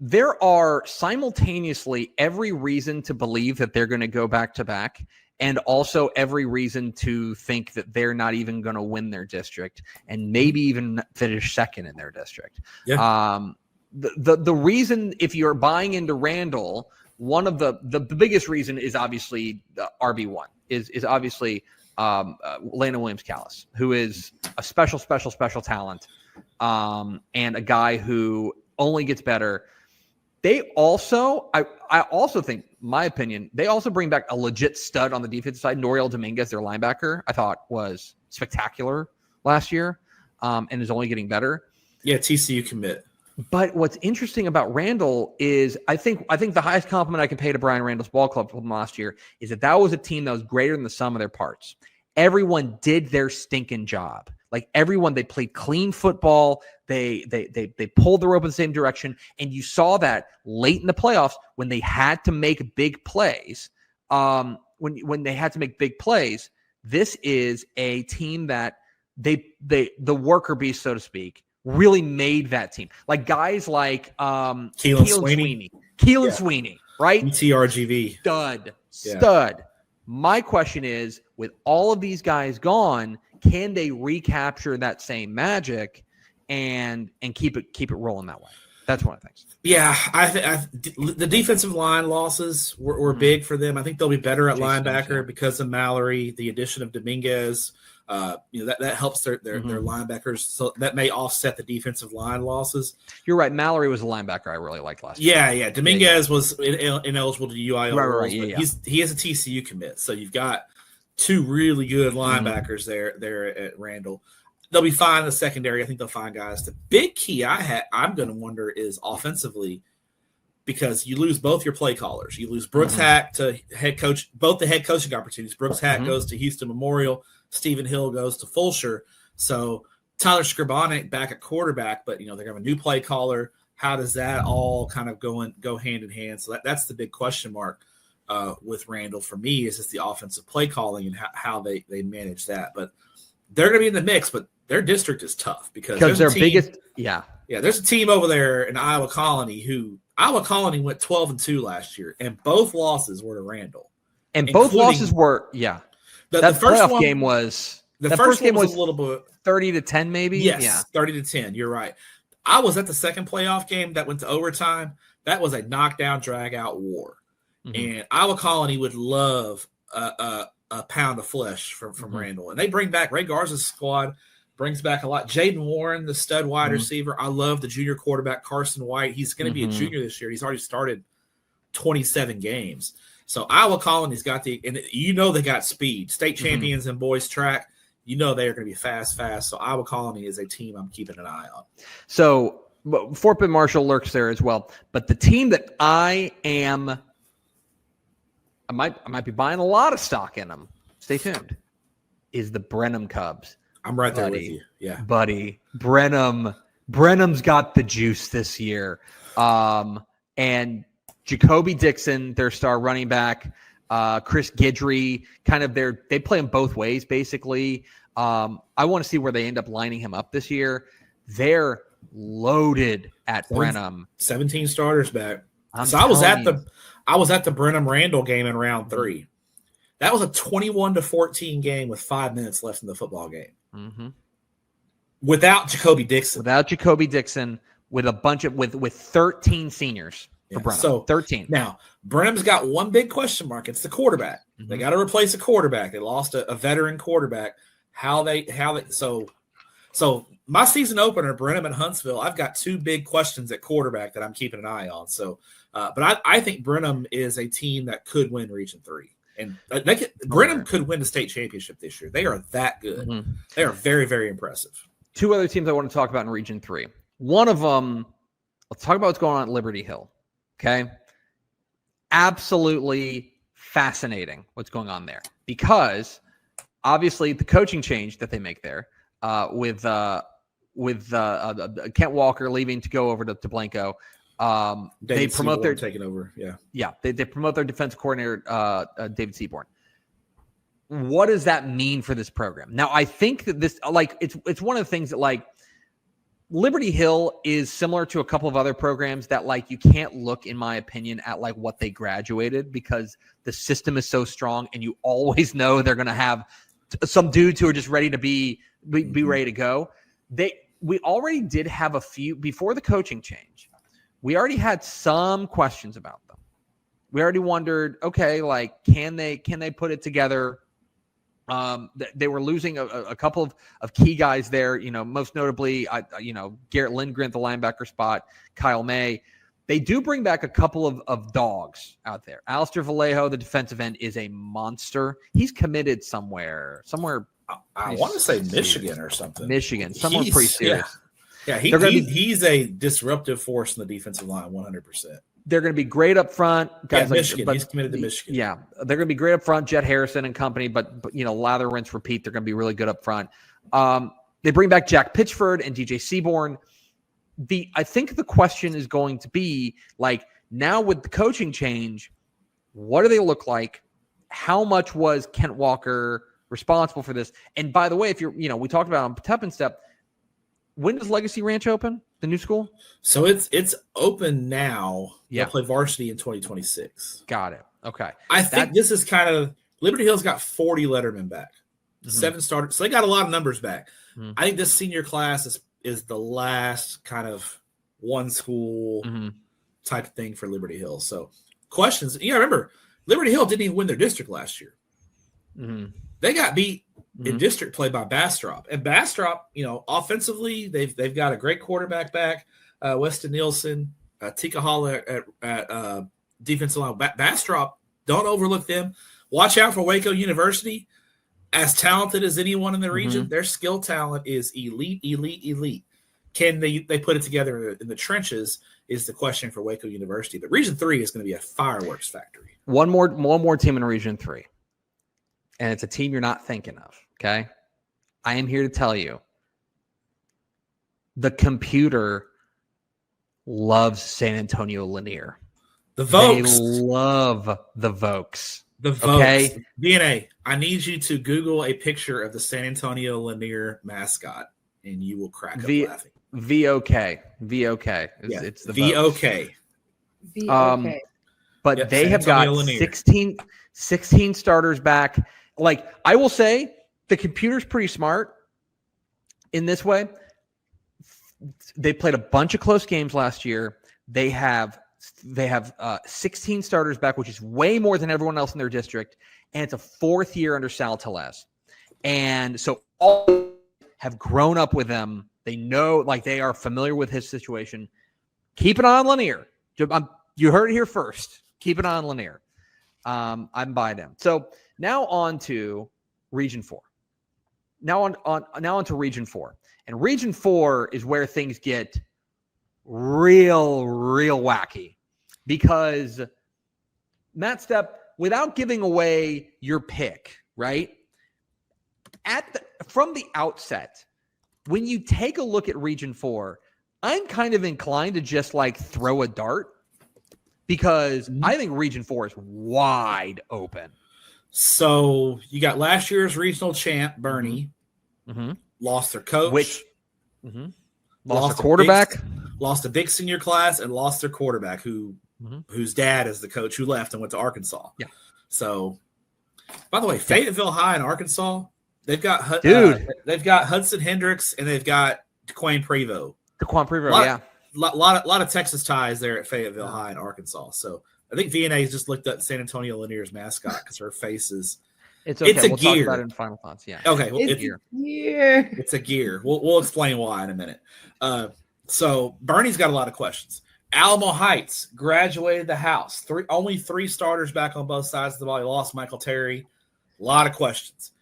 [SPEAKER 1] there are simultaneously every reason to believe that they're going to go back-to-back, and also every reason to think that they're not even going to win their district and maybe even finish second in their district. Yeah. The reason, if you're buying into Randall, one of the biggest reason is obviously RB1, is obviously Landon Williams-Callis, who is a special talent, and a guy who only gets better. They also, I also think, my opinion, they also bring back a legit stud on the defensive side. Noriel Dominguez, their linebacker, I thought was spectacular last year, and is only getting better.
[SPEAKER 3] Yeah, TCU commit.
[SPEAKER 1] But what's interesting about Randall is I think the highest compliment I can pay to Brian Randall's ball club from last year is that was a team that was greater than the sum of their parts. Everyone did their stinking job. Like everyone, they played clean football. They pulled the rope in the same direction, and you saw that late in the playoffs when they had to make big plays. When they had to make big plays, this is a team that the worker bees, so to speak, really made that team. Like guys like
[SPEAKER 3] Keelan Sweeney.
[SPEAKER 1] Sweeney, right?
[SPEAKER 3] TRGV.
[SPEAKER 1] Stud. My question is, with all of these guys gone, can they recapture that same magic and keep it rolling that way? That's one of the things.
[SPEAKER 3] Yeah, the defensive line losses were big for them. I think they'll be better at linebacker because of Mallory, the addition of Dominguez. That helps their linebackers, so that may offset the defensive line losses.
[SPEAKER 1] You're right. Mallory was a linebacker I really liked last year.
[SPEAKER 3] Yeah. Dominguez was ineligible to UIL roles,
[SPEAKER 1] but
[SPEAKER 3] he has a TCU commit, so you've got 2 really good linebackers there at Randall. They'll be fine in the secondary. I think they'll find guys. The big key I'm going to wonder is offensively, because you lose both your play callers. You lose Brooks Hack to head coach, both the head coaching opportunities. Brooks Hack goes to Houston Memorial. Stephen Hill goes to Fulshear. So Tyler Scribonic back at quarterback, but they're going to have a new play caller. How does that all kind of go hand in hand? So that's the big question mark with Randall for me, is just the offensive play calling and how they manage that. But they're going to be in the mix, but their district is tough because
[SPEAKER 1] their biggest
[SPEAKER 3] there's a team over there in Iowa Colony went 12-2 last year, and both losses were to Randall.
[SPEAKER 1] And both losses were that first playoff game was
[SPEAKER 3] the first game was a little bit
[SPEAKER 1] 30-10 maybe.
[SPEAKER 3] Yes, 30-10. You're right. I was at the second playoff game that went to overtime. That was a knockdown, drag-out war, and Iowa Colony would love a pound of flesh from Randall, and they bring back Ray Garza's squad. Brings back a lot. Jaden Warren, the stud wide receiver. I love the junior quarterback, Carson White. He's going to be a junior this year. He's already started 27 games. So Iowa Colony's got they got speed. State champions in boys track. They're going to be fast. So Iowa Colony is a team I'm keeping an eye on.
[SPEAKER 1] So Fort Bend Marshall lurks there as well. But the team that I might be buying a lot of stock in them, stay tuned, is the Brenham Cubs.
[SPEAKER 3] I'm right there with you. Yeah.
[SPEAKER 1] Buddy. Brenham's got the juice this year. And Jacoby Dixon, their star running back, Chris Guidry, they play him both ways, basically. I want to see where they end up lining him up this year. They're loaded at Brenham.
[SPEAKER 3] 17 starters back. I was at the Brenham Randall game in round 3. That was a 21-14 game with 5 minutes left in the football game. Without Jacoby Dixon. With
[SPEAKER 1] a bunch of with 13 seniors for Brenham. So 13.
[SPEAKER 3] Now, Brenham's got one big question mark. It's the quarterback. They got to replace a quarterback. They lost a veteran quarterback. So So my season opener, Brenham and Huntsville, I've got two big questions at quarterback that I'm keeping an eye on. So, but I think Brenham is a team that could win Region 3. And Brenham could win the state championship this year. They are that good. Mm-hmm. They are very, very impressive.
[SPEAKER 1] Two other teams I want to talk about in Region 3. One of them, let's talk about what's going on at Liberty Hill. Okay. Absolutely fascinating what's going on there, because obviously the coaching change that they make there with Kent Walker leaving to go over to Blanco. They promote their
[SPEAKER 3] taking over.
[SPEAKER 1] They promote their defensive coordinator, David Seaborn. What does that mean for this program? Now, I think that this, like, it's one of the things that, like, Liberty Hill is similar to a couple of other programs that, like, you can't look, in my opinion, at like what they graduated, because the system is so strong and you always know they're going to have some dudes who are just ready to be ready to go. We already did have a few before the coaching change. We already had some questions about them. We already wondered, okay, like, can they put it together? They were losing a couple of key guys there, most notably, Garrett Lindgren, the linebacker spot, Kyle May. They do bring back a couple of dogs out there. Alistair Vallejo, the defensive end, is a monster. He's committed somewhere.
[SPEAKER 3] I want to say Michigan or something.
[SPEAKER 1] Somewhere pretty serious.
[SPEAKER 3] Yeah, he's a disruptive force in the defensive line, 100%.
[SPEAKER 1] They're going to be great up front. Guys like
[SPEAKER 3] Michigan. He's committed to Michigan.
[SPEAKER 1] Yeah, they're going to be great up front. Jet Harrison and company, but lather, rinse, repeat. They're going to be really good up front. They bring back Jack Pitchford and DJ Seaborn. I think the question is going to be, like, now with the coaching change, what do they look like? How much was Kent Walker responsible for this? And by the way, if we talked about on Tep and Step, when does Legacy Ranch open? The new school?
[SPEAKER 3] So it's open now.
[SPEAKER 1] Yeah.
[SPEAKER 3] They'll play varsity in 2026.
[SPEAKER 1] Got it. Okay.
[SPEAKER 3] I think this is kind of Liberty Hill's got 40 lettermen back, 7 starters. So they got a lot of numbers back. Mm-hmm. I think this senior class is the last kind of one school type of thing for Liberty Hill. So questions. Remember, Liberty Hill didn't even win their district last year. Mm-hmm. They got beat in district play by Bastrop. And Bastrop, offensively, they've got a great quarterback back, Weston Nielsen, Tika Hall at defensive line. Bastrop, don't overlook them. Watch out for Waco University. As talented as anyone in the region, their skill talent is elite. Can they put it together in the trenches is the question for Waco University. But Region 3 is going to be a fireworks factory.
[SPEAKER 1] One more team in Region 3. And it's a team you're not thinking of, okay? I am here to tell you, the computer loves San Antonio Lanier.
[SPEAKER 3] The Vokes.
[SPEAKER 1] They love the Vokes.
[SPEAKER 3] The Vokes. Okay? DNA, I need you to Google a picture of the San Antonio Lanier mascot, and you will crack up laughing.
[SPEAKER 1] VOK. It's the
[SPEAKER 3] VOK.
[SPEAKER 1] VOK. But they have got 16 starters back. Like, I will say, the computer's pretty smart in this way. They played a bunch of close games last year. They have 16 starters back, which is way more than everyone else in their district. And it's a 4th year under Sal Teles. And so all have grown up with them. They know, like, they are familiar with his situation. Keep an eye on Lanier. You heard it here first. Keep an eye on Lanier. I'm buying him. So now on to Region 4. Now on to Region 4. And Region 4 is where things get real wacky, because Matt Stepp, without giving away your pick, right? From the outset, when you take a look at Region 4, I'm kind of inclined to just like throw a dart, because I think Region 4 is wide open.
[SPEAKER 3] So you got last year's regional champ, Bernie, lost their coach,
[SPEAKER 1] lost a quarterback,
[SPEAKER 3] lost a big senior class, and lost their quarterback, whose dad is the coach who left and went to Arkansas. Yeah. So, by the way, Fayetteville High in Arkansas, they've got Hudson Hendricks and they've got DeQuan Prevost. A lot of Texas ties there at Fayetteville High in Arkansas. So I think VNA has just looked at San Antonio Lanier's mascot because her face is
[SPEAKER 1] It's okay.
[SPEAKER 3] It's a
[SPEAKER 1] we'll
[SPEAKER 3] gear.
[SPEAKER 1] talk about it in final thoughts. Yeah.
[SPEAKER 3] Okay. Well,
[SPEAKER 2] It's a gear.
[SPEAKER 3] It's a gear. We'll explain why in a minute. So Bernie's got a lot of questions. Alamo Heights graduated the house. Only three starters back on both sides of the ball. He lost Michael Terry. A lot of questions.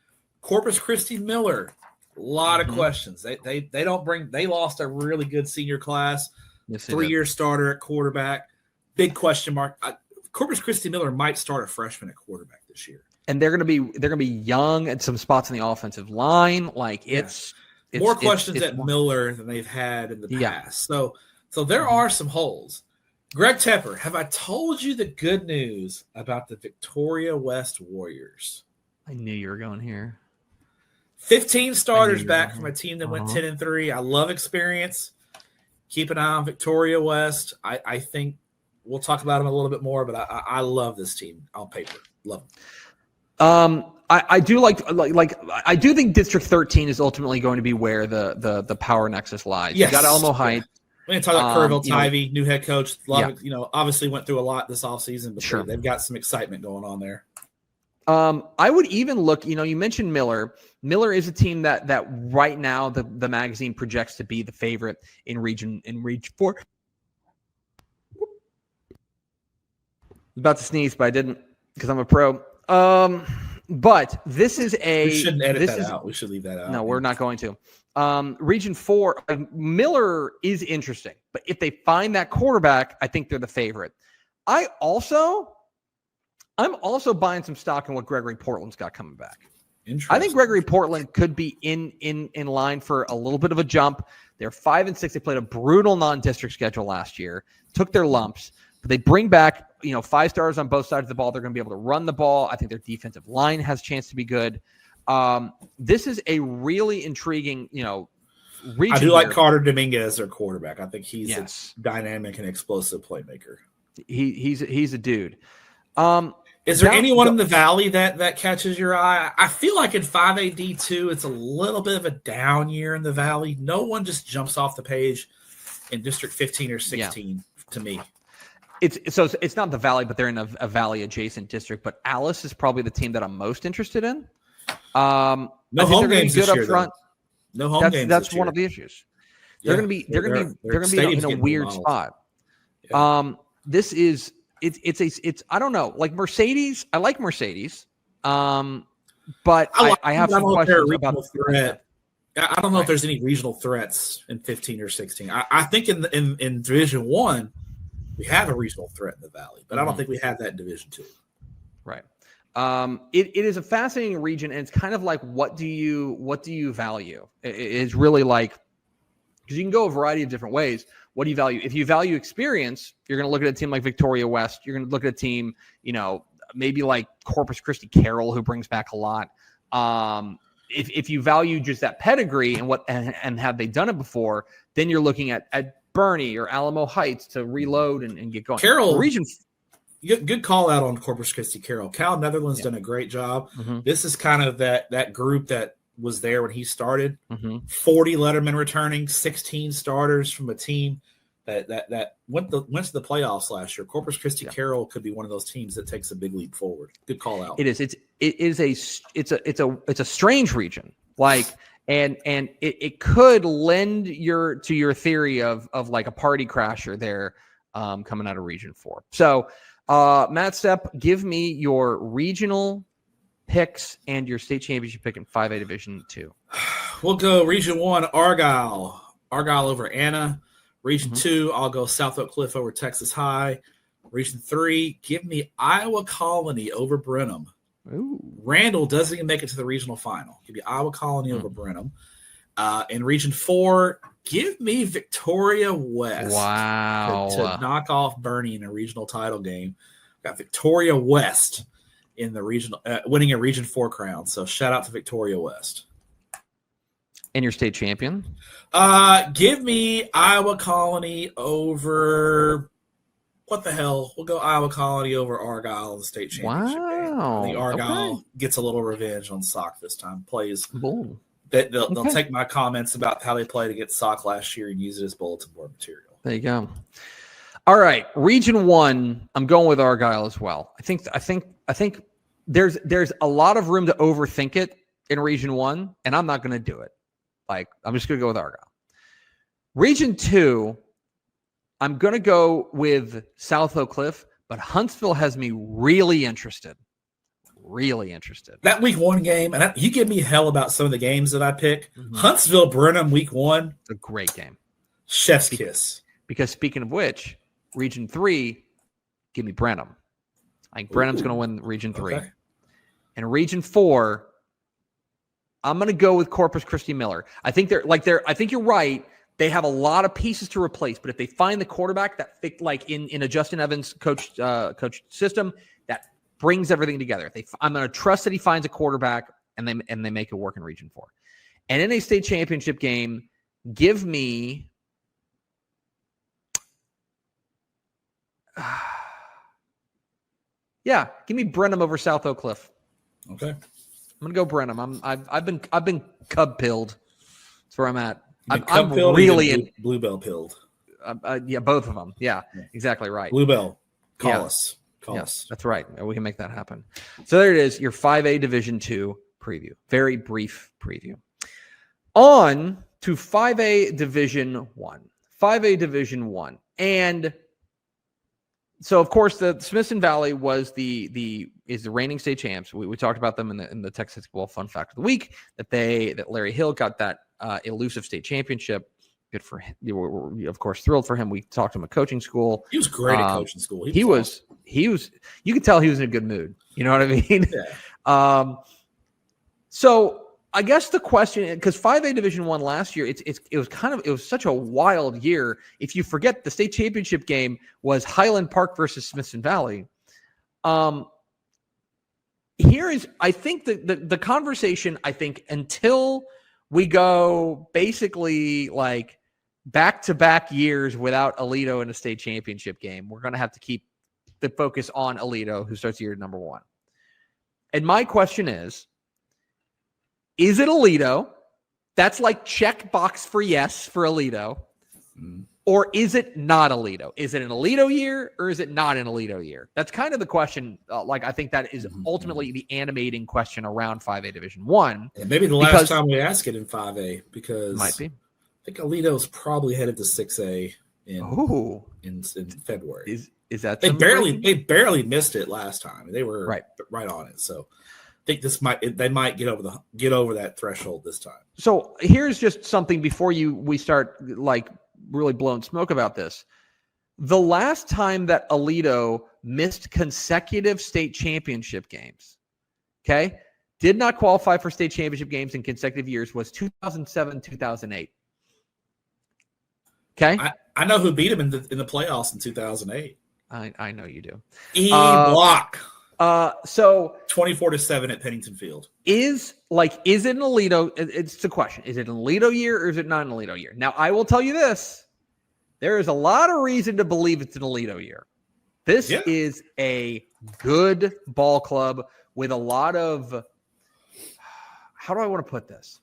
[SPEAKER 3] Corpus Christi Miller. A lot of questions. They lost a really good senior class.
[SPEAKER 1] Yes,
[SPEAKER 3] 3-year starter at quarterback. Big question mark. Corpus Christi Miller might start a freshman at quarterback this year.
[SPEAKER 1] And they're gonna be young at some spots in the offensive line. Like it's
[SPEAKER 3] more questions
[SPEAKER 1] it's
[SPEAKER 3] at Miller than they've had in the past.
[SPEAKER 1] Yeah.
[SPEAKER 3] So there are some holes. Greg Tepper, have I told you the good news about the Victoria West Warriors?
[SPEAKER 1] I knew you were going here.
[SPEAKER 3] 15 starters back from a team that went 10-3. I love experience. Keep an eye on Victoria West. I think we'll talk about them a little bit more, but I love this team on paper. Love them.
[SPEAKER 1] I do I do think District 13 is ultimately going to be where the power nexus lies.
[SPEAKER 3] Yes.
[SPEAKER 1] You got Alamo Heights.
[SPEAKER 3] We're going to talk about Kerrville Tivy, new head coach. Obviously went through a lot this offseason, but they've got some excitement going on there.
[SPEAKER 1] I would even look, you mentioned Miller. Miller is a team that right now the magazine projects to be the favorite in Region 4. I was about to sneeze, but I didn't because I'm a pro. But this is
[SPEAKER 3] we shouldn't edit that out. We should leave that out.
[SPEAKER 1] No, we're not going to. Region 4, Miller is interesting, but if they find that quarterback, I think they're the favorite. I'm also buying some stock in what Gregory Portland's got coming back. I think Gregory Portland could be in line for a little bit of a jump. They're 5-6. They played a brutal non-district schedule last year, took their lumps, but they bring back 5 stars on both sides of the ball. They're going to be able to run the ball. I think their defensive line has a chance to be good. This is a really intriguing, region.
[SPEAKER 3] I do like Carter Dominguez as their quarterback. I think he's a dynamic and explosive playmaker.
[SPEAKER 1] He's a dude.
[SPEAKER 3] Is there anyone in the Valley that catches your eye? I feel like in 5AD2, it's a little bit of a down year in the Valley. No one just jumps off the page in District 15 or 16 to me.
[SPEAKER 1] It's not the Valley, but they're in a Valley adjacent district. But Alice is probably the team that I'm most interested in.
[SPEAKER 3] No home games this year.
[SPEAKER 1] Front.
[SPEAKER 3] No home games.
[SPEAKER 1] That's one of the issues. They're going to be in a weird spot. Yeah. It's I don't know, like Mercedes. I like Mercedes, but I have some questions about the
[SPEAKER 3] threat. I don't know if there's any regional threats in 15 or 16. I think in Division 1 we have a regional threat in the Valley, but I don't think we have that in Division 2.
[SPEAKER 1] Right. It is a fascinating region, and it's kind of like what do you value? It's really like, because you can go a variety of different ways. What do you value? If you value experience, you're going to look at a team like Victoria West. You're going to look at a team, maybe like Corpus Christi Carroll, who brings back a lot. If you value just that pedigree and have they done it before, then you're looking at Bernie or Alamo Heights to reload and get going.
[SPEAKER 3] Carroll
[SPEAKER 1] region.
[SPEAKER 3] Good call out on Corpus Christi Carroll. Cal Netherland's done a great job. Mm-hmm. This is kind of that group that was there when he started. Mm-hmm. 40 lettermen returning, 16 starters from a team that went to the playoffs last year. Corpus Christi Carroll could be one of those teams that takes a big leap forward. Good call out.
[SPEAKER 1] It is. It's a strange region. Like and it could lend to your theory of like a party crasher there coming out of Region 4. So Matt Stepp, give me your regional picks and your state championship pick in 5A Division 2.
[SPEAKER 3] We'll go Region 1, Argyle over Anna. Region 2, I'll go South Oak Cliff over Texas High. Region 3, give me Iowa Colony over Brenham.
[SPEAKER 1] Ooh.
[SPEAKER 3] Randall doesn't even make it to the regional final. Give me Iowa Colony over Brenham. In Region 4, give me Victoria West.
[SPEAKER 1] Wow.
[SPEAKER 3] To knock off Bernie in a regional title game. Got Victoria West in the regional, winning a Region 4 crown. So shout out to Victoria West.
[SPEAKER 1] And your state champion?
[SPEAKER 3] Give me Iowa Colony over what the hell? We'll go Iowa Colony over Argyle in the state championship game. I think Argyle gets a little revenge on Sock this time. Plays.
[SPEAKER 1] Boom.
[SPEAKER 3] They'll take my comments about how they played against Sock last year and use it as bulletin board material.
[SPEAKER 1] There you go. All right, Region 1. I'm going with Argyle as well. I think there's a lot of room to overthink it in Region 1, and I'm not going to do it. Like, I'm just going to go with Argyle. Region 2, I'm going to go with South Oak Cliff, but Huntsville has me really interested. Really interested.
[SPEAKER 3] That week 1 game, and you give me hell about some of the games that I pick. Huntsville Brenham week 1.
[SPEAKER 1] It's a great game.
[SPEAKER 3] Chef's kiss.
[SPEAKER 1] Because speaking of which, Region 3, give me Brenham. I think Brenham's going to win Region 3.
[SPEAKER 3] Okay.
[SPEAKER 1] And Region 4, I'm going to go with Corpus Christi Miller. I think I think you're right. They have a lot of pieces to replace, but if they find the quarterback that fit, like in a Justin Evans coach system that brings everything together, I'm going to trust that he finds a quarterback and they make it work in Region 4. And in a state championship game, give me give me Brenham over South Oak Cliff.
[SPEAKER 3] Okay.
[SPEAKER 1] I'm gonna go Brenham. I've been Cub pilled. That's where I'm at. I'm really in
[SPEAKER 3] Bluebell pilled.
[SPEAKER 1] Yeah, both of them. Yeah, exactly right.
[SPEAKER 3] Bluebell. Call us.
[SPEAKER 1] Yes, that's right. We can make that happen. So there it is. Your 5A Division 2 preview. Very brief preview. On to 5A Division 1. 5A Division 1. And so, of course, the Smithson Valley was the reigning state champs. We talked about them in the Texas Ball Fun Fact of the Week that Larry Hill got that elusive state championship. Good for him. We're of course thrilled for him. We talked to him at coaching school.
[SPEAKER 3] He was great at coaching school.
[SPEAKER 1] He was. You could tell he was in a good mood. You know what I mean?
[SPEAKER 3] Yeah.
[SPEAKER 1] So I guess the question, because 5A Division 1 last year, it was such a wild year. If you forget, the state championship game was Highland Park versus Smithson Valley. Here is, I think, the conversation, I think, until we go basically like back-to-back years without Aledo in a state championship game, we're going to have to keep the focus on Aledo, who starts year number 1. And my question is it Aledo? That's like check box for yes for Aledo. Or is it not Aledo? Is it an Aledo year or is it not an Aledo year? That's kind of the question. I think that is ultimately the animating question around 5A Division 1.
[SPEAKER 3] And maybe the last time we ask it in 5A, because
[SPEAKER 1] might be.
[SPEAKER 3] I think Aledo's probably headed to 6A in February.
[SPEAKER 1] Is that
[SPEAKER 3] they barely missed it last time. They were right on it. So I think they might get over that threshold this time.
[SPEAKER 1] So here's just something before we start like really blowing smoke about this. The last time that Aledo missed consecutive state championship games, okay, did not qualify for state championship games in consecutive years was 2007, 2008. Okay,
[SPEAKER 3] I know who beat him in the playoffs in 2008.
[SPEAKER 1] I know you do.
[SPEAKER 3] Block.
[SPEAKER 1] So
[SPEAKER 3] 24-7 at Pennington Field.
[SPEAKER 1] Is it an Aledo? It's the question. Is it an Aledo year or is it not an Aledo year? Now, I will tell you this. There is a lot of reason to believe it's an Aledo year. This is a good ball club with a lot of, how do I want to put this?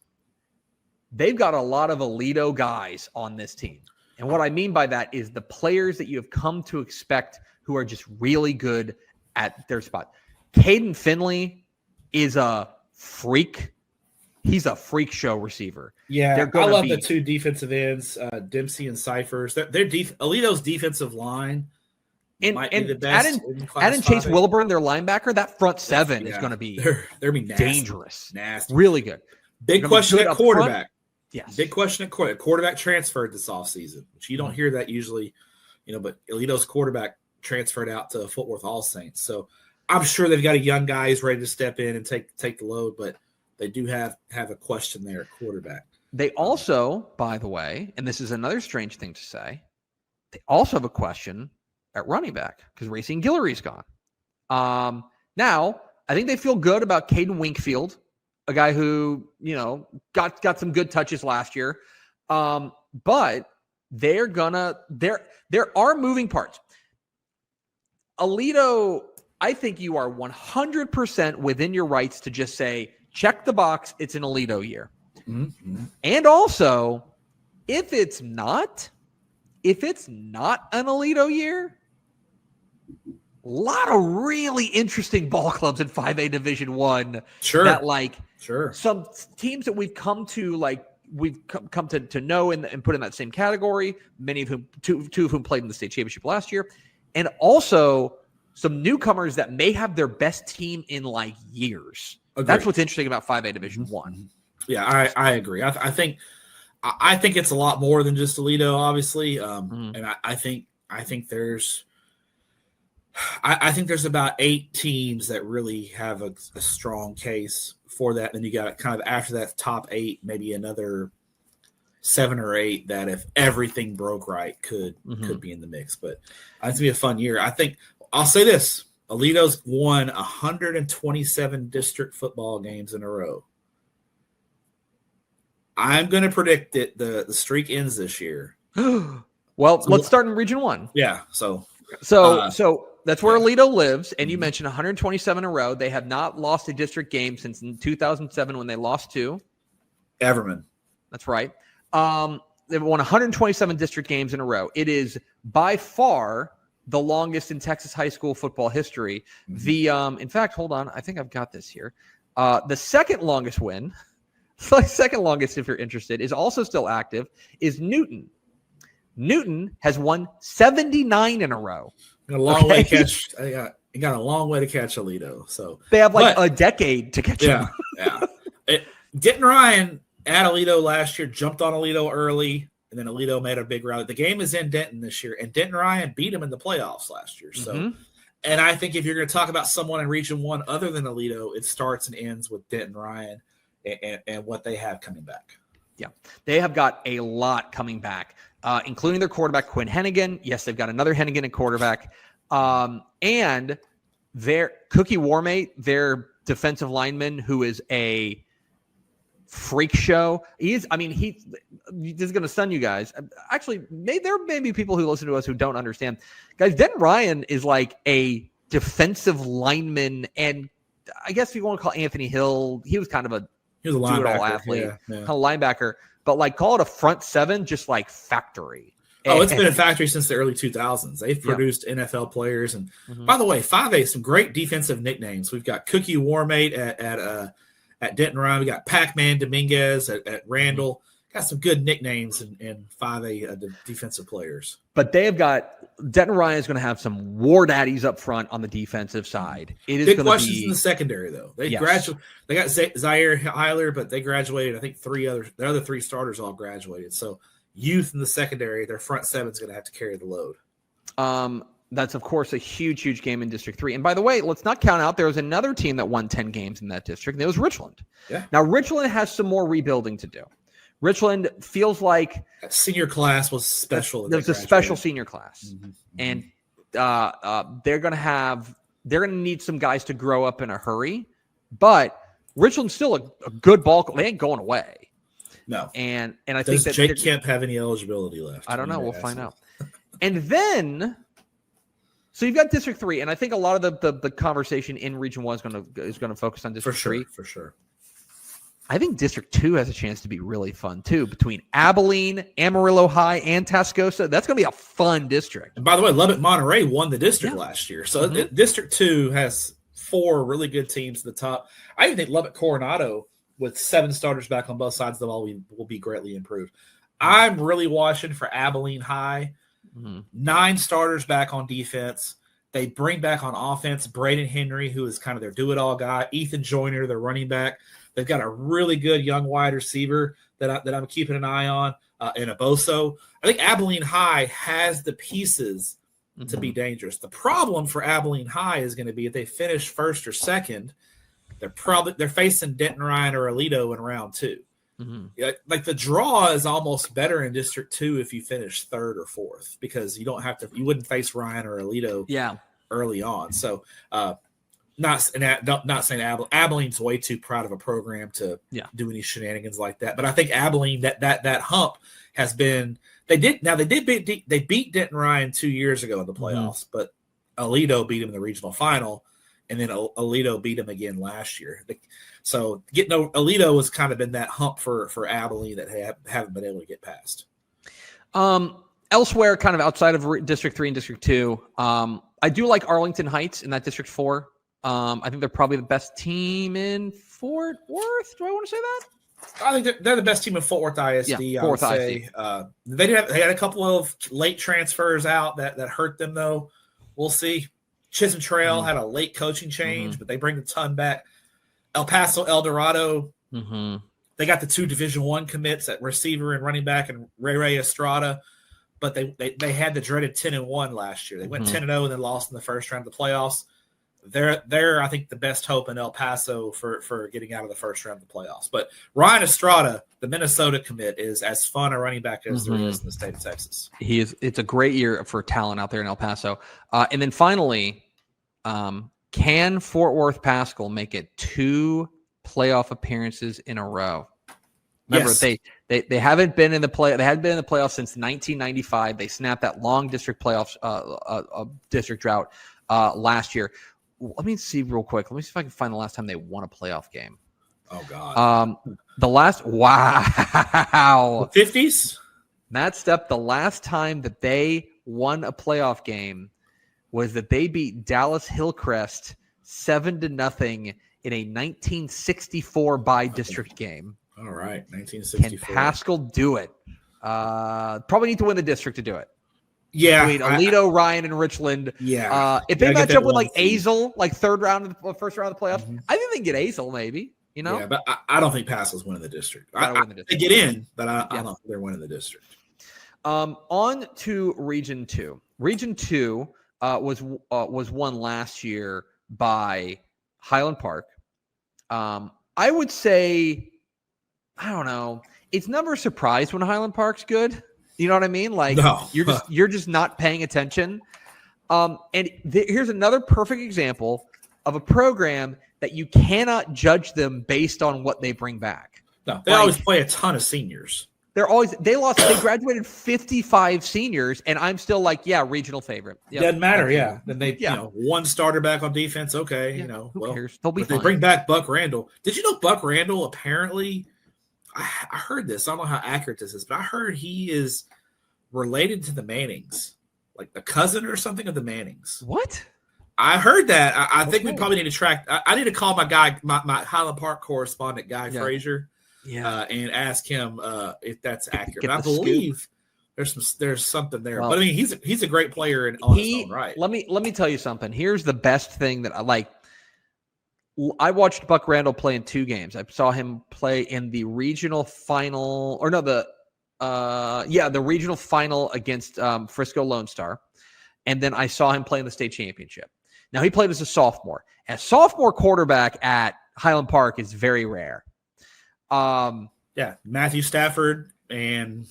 [SPEAKER 1] They've got a lot of Aledo guys on this team. And what I mean by that is the players that you have come to expect who are just really good at their spot. Caden Finley is a freak. He's a freak show receiver.
[SPEAKER 3] Yeah, I love the two defensive ends, Dempsey and Cyphers. Aledo's defensive line might be the best.
[SPEAKER 1] Adding Chase Wilburn, their linebacker, that front seven is going to be dangerous.
[SPEAKER 3] Nasty.
[SPEAKER 1] Really good.
[SPEAKER 3] Big question at quarterback.
[SPEAKER 1] Yes.
[SPEAKER 3] Big question at quarterback. Quarterback transferred this offseason, which you don't hear that usually, but Aledo's quarterback transferred out to Fort Worth All Saints. So I'm sure they've got a young guy who's ready to step in and take the load, but they do have a question there at quarterback.
[SPEAKER 1] They also, by the way, and this is another strange thing to say, they also have a question at running back because Racing Guillory's gone. Now, I think they feel good about Caden Winkfield, a guy who, got some good touches last year. But there are moving parts. Aledo, I think you are 100% within your rights to just say, check the box, it's an Aledo year.
[SPEAKER 3] Mm-hmm.
[SPEAKER 1] And also, if it's not an Aledo year, lot of really interesting ball clubs in 5A Division I.
[SPEAKER 3] Sure.
[SPEAKER 1] That
[SPEAKER 3] sure.
[SPEAKER 1] Some teams that we've come to come to know and put in that same category. Many of whom, two of whom played in the state championship last year, and also some newcomers that may have their best team in years.
[SPEAKER 3] Agreed.
[SPEAKER 1] That's what's interesting about 5A Division I.
[SPEAKER 3] Yeah, I agree. I think it's a lot more than just Aledo, obviously, and I think there's about 8 teams that really have a strong case for that. And then you got kind of after that top 8, maybe another 7 or 8 that if everything broke right could be in the mix. But I think it's gonna be a fun year. I think I'll say this: Aledo's won 127 district football games in a row. I'm going to predict that the streak ends this year.
[SPEAKER 1] Well, let's start in Region 1.
[SPEAKER 3] Yeah, so
[SPEAKER 1] that's where Aledo lives, and you mentioned 127 in a row. They have not lost a district game since 2007 when they lost to
[SPEAKER 3] Everman.
[SPEAKER 1] That's right. They've won 127 district games in a row. It is by far the longest in Texas high school football history. In fact, hold on, I think I've got this here. The second longest win, second longest if you're interested, is also still active, is Newton. Newton has won 79 in a row.
[SPEAKER 3] Got a long way to catch. Got a long way to catch Aledo. So
[SPEAKER 1] they have a decade to catch him.
[SPEAKER 3] Yeah. Denton Ryan at Aledo last year jumped on Aledo early, and then Aledo made a big rally. The game is in Denton this year, and Denton Ryan beat him in the playoffs last year. So, and I think if you're going to talk about someone in Region 1 other than Aledo, it starts and ends with Denton Ryan and what they have coming back.
[SPEAKER 1] Yeah, they have got a lot coming back, including their quarterback, Quinn Hennigan. Yes, they've got another Hennigan at quarterback. And their Cookie Warmate, their defensive lineman, who is a freak show. This is going to stun you guys. Actually, there may be people who listen to us who don't understand. Guys, Denton Ryan is like a defensive lineman, and I guess if you want to call Anthony Hill, he was kind of a do-it-all athlete, kind of linebacker, but call it a front seven, just factory.
[SPEAKER 3] Oh, it's been a factory since the early 2000s. They've produced NFL players. And by the way, 5A, some great defensive nicknames. We've got Cookie Warmate at Denton Ryan. We got Pac-Man Dominguez at Randall. Got some good nicknames in 5A defensive players.
[SPEAKER 1] But they have got Denton Ryan is going to have some war daddies up front on the defensive side. It is
[SPEAKER 3] big questions in the secondary, though. They graduated. They got Zaire Heiler, but they graduated. I think the other 3 starters all graduated. So youth in the secondary, their front seven is going to have to carry the load.
[SPEAKER 1] That's, of course, a huge, huge game in District 3. And by the way, let's not count out there was another team that won 10 games in that district, and it was Richland. Yeah. Now, Richland has some more rebuilding to do. Richland feels like
[SPEAKER 3] that senior class was special.
[SPEAKER 1] There's a special senior class, and they're going to need some guys to grow up in a hurry. But Richland's still a good ball. They ain't going away.
[SPEAKER 3] No,
[SPEAKER 1] and I think that
[SPEAKER 3] Jake Kemp have any eligibility left?
[SPEAKER 1] I don't know. We'll find out. And then, so you've got District 3, and I think a lot of the conversation in Region 1 is going to focus on District 3.
[SPEAKER 3] For sure.
[SPEAKER 1] I think District 2 has a chance to be really fun, too, between Abilene, Amarillo High, and Tascosa. That's going to be a fun district.
[SPEAKER 3] And by the way, Lubbock Monterey won the district last year. So District 2 has 4 really good teams at the top. I even think Lubbock Coronado, with 7 starters back on both sides of the ball, will be greatly improved. I'm really watching for Abilene High. 9 starters back on defense. They bring back on offense Braden Henry, who is kind of their do-it-all guy. Ethan Joyner, their running back. They've got a really good young wide receiver that I'm keeping an eye on in Aboso. I think Abilene High has the pieces to be dangerous. The problem for Abilene High is going to be if they finish first or second, they're facing Denton Ryan or Aledo in round 2. The draw is almost better in District 2 if you finish 3rd or 4th, because you wouldn't face Ryan or Aledo early on. So not saying Abilene's way too proud of a program to do any shenanigans like that. But I think Abilene, that hump has been they beat Denton Ryan 2 years ago in the playoffs, but Aledo beat him in the regional final, and then Aledo beat him again last year. So Aledo has kind of been that hump for Abilene that haven't been able to get past.
[SPEAKER 1] Elsewhere, kind of outside of District 3 and District 2, I do like Arlington Heights in that District 4. I think they're probably the best team in Fort Worth. Do I want to say that?
[SPEAKER 3] I think they're the best team in Fort Worth ISD.
[SPEAKER 1] Yeah,
[SPEAKER 3] I would say they had a couple of late transfers out that hurt them though. We'll see. Chisholm Trail had a late coaching change, but they bring a ton back. El Paso, El Dorado. They got the 2 Division I commits at receiver and running back, and Ray Estrada. But they had the dreaded 10-1 last year. They went 10-0 and then lost in the first round of the playoffs. They're I think the best hope in El Paso for getting out of the first round of the playoffs. But Ryan Estrada, the Minnesota commit, is as fun a running back as there is in the state of Texas.
[SPEAKER 1] He is. It's a great year for talent out there in El Paso. And then finally, can Fort Worth Paschal make it 2 playoff appearances in a row? Remember, they haven't been in the play. They hadn't been in the playoffs since 1995. They snapped that long district playoffs district drought last year. Let me see real quick. Let me see if I can find the last time they won a playoff game.
[SPEAKER 3] Oh God.
[SPEAKER 1] The last
[SPEAKER 3] 50s.
[SPEAKER 1] Matt Stepp. The last time that they won a playoff game was that they beat Dallas Hillcrest 7-0 in a 1964 by-district game.
[SPEAKER 3] All right, 1964.
[SPEAKER 1] Can Paschal do it? Probably need to win the district to do it.
[SPEAKER 3] Yeah.
[SPEAKER 1] Between Aledo, Ryan, and Richland.
[SPEAKER 3] Yeah.
[SPEAKER 1] If they match up with like Azle, like first round of the playoffs, I think they can get Azle maybe. You know?
[SPEAKER 3] Yeah, but I don't think Paschal's winning the district. They get in, but I don't think they're winning the district.
[SPEAKER 1] On to Region 2. Region 2 was won last year by Highland Park. I would say, I don't know. It's never a surprise when Highland Park's good. You know what I mean? Like you're just not paying attention. Here's another perfect example of a program that you cannot judge them based on what they bring back.
[SPEAKER 3] No, they always play a ton of seniors.
[SPEAKER 1] They graduated 55 seniors, and I'm still like, yeah, regional favorite. Yep.
[SPEAKER 3] Doesn't matter, yeah. Then they, one starter back on defense, okay,
[SPEAKER 1] who cares? They'll be fine.
[SPEAKER 3] They bring back Buck Randall. Did you know Buck Randall apparently? I heard this. I don't know how accurate this is, but I heard he is related to the Mannings, like the cousin or something of the Mannings.
[SPEAKER 1] What?
[SPEAKER 3] I heard that. I think we probably need to track. I need to call my guy, my Highland Park correspondent, Guy Frazier, and ask him if that's accurate. I believe there's something there. Well, but I mean, he's a great player on his own right.
[SPEAKER 1] Let me tell you something. Here's the best thing that I like. I watched Buck Randall play in 2 games. I saw him play in the regional final, the regional final against Frisco Lone Star, and then I saw him play in the state championship. Now, he played as a sophomore. A sophomore quarterback at Highland Park is very rare.
[SPEAKER 3] Matthew Stafford and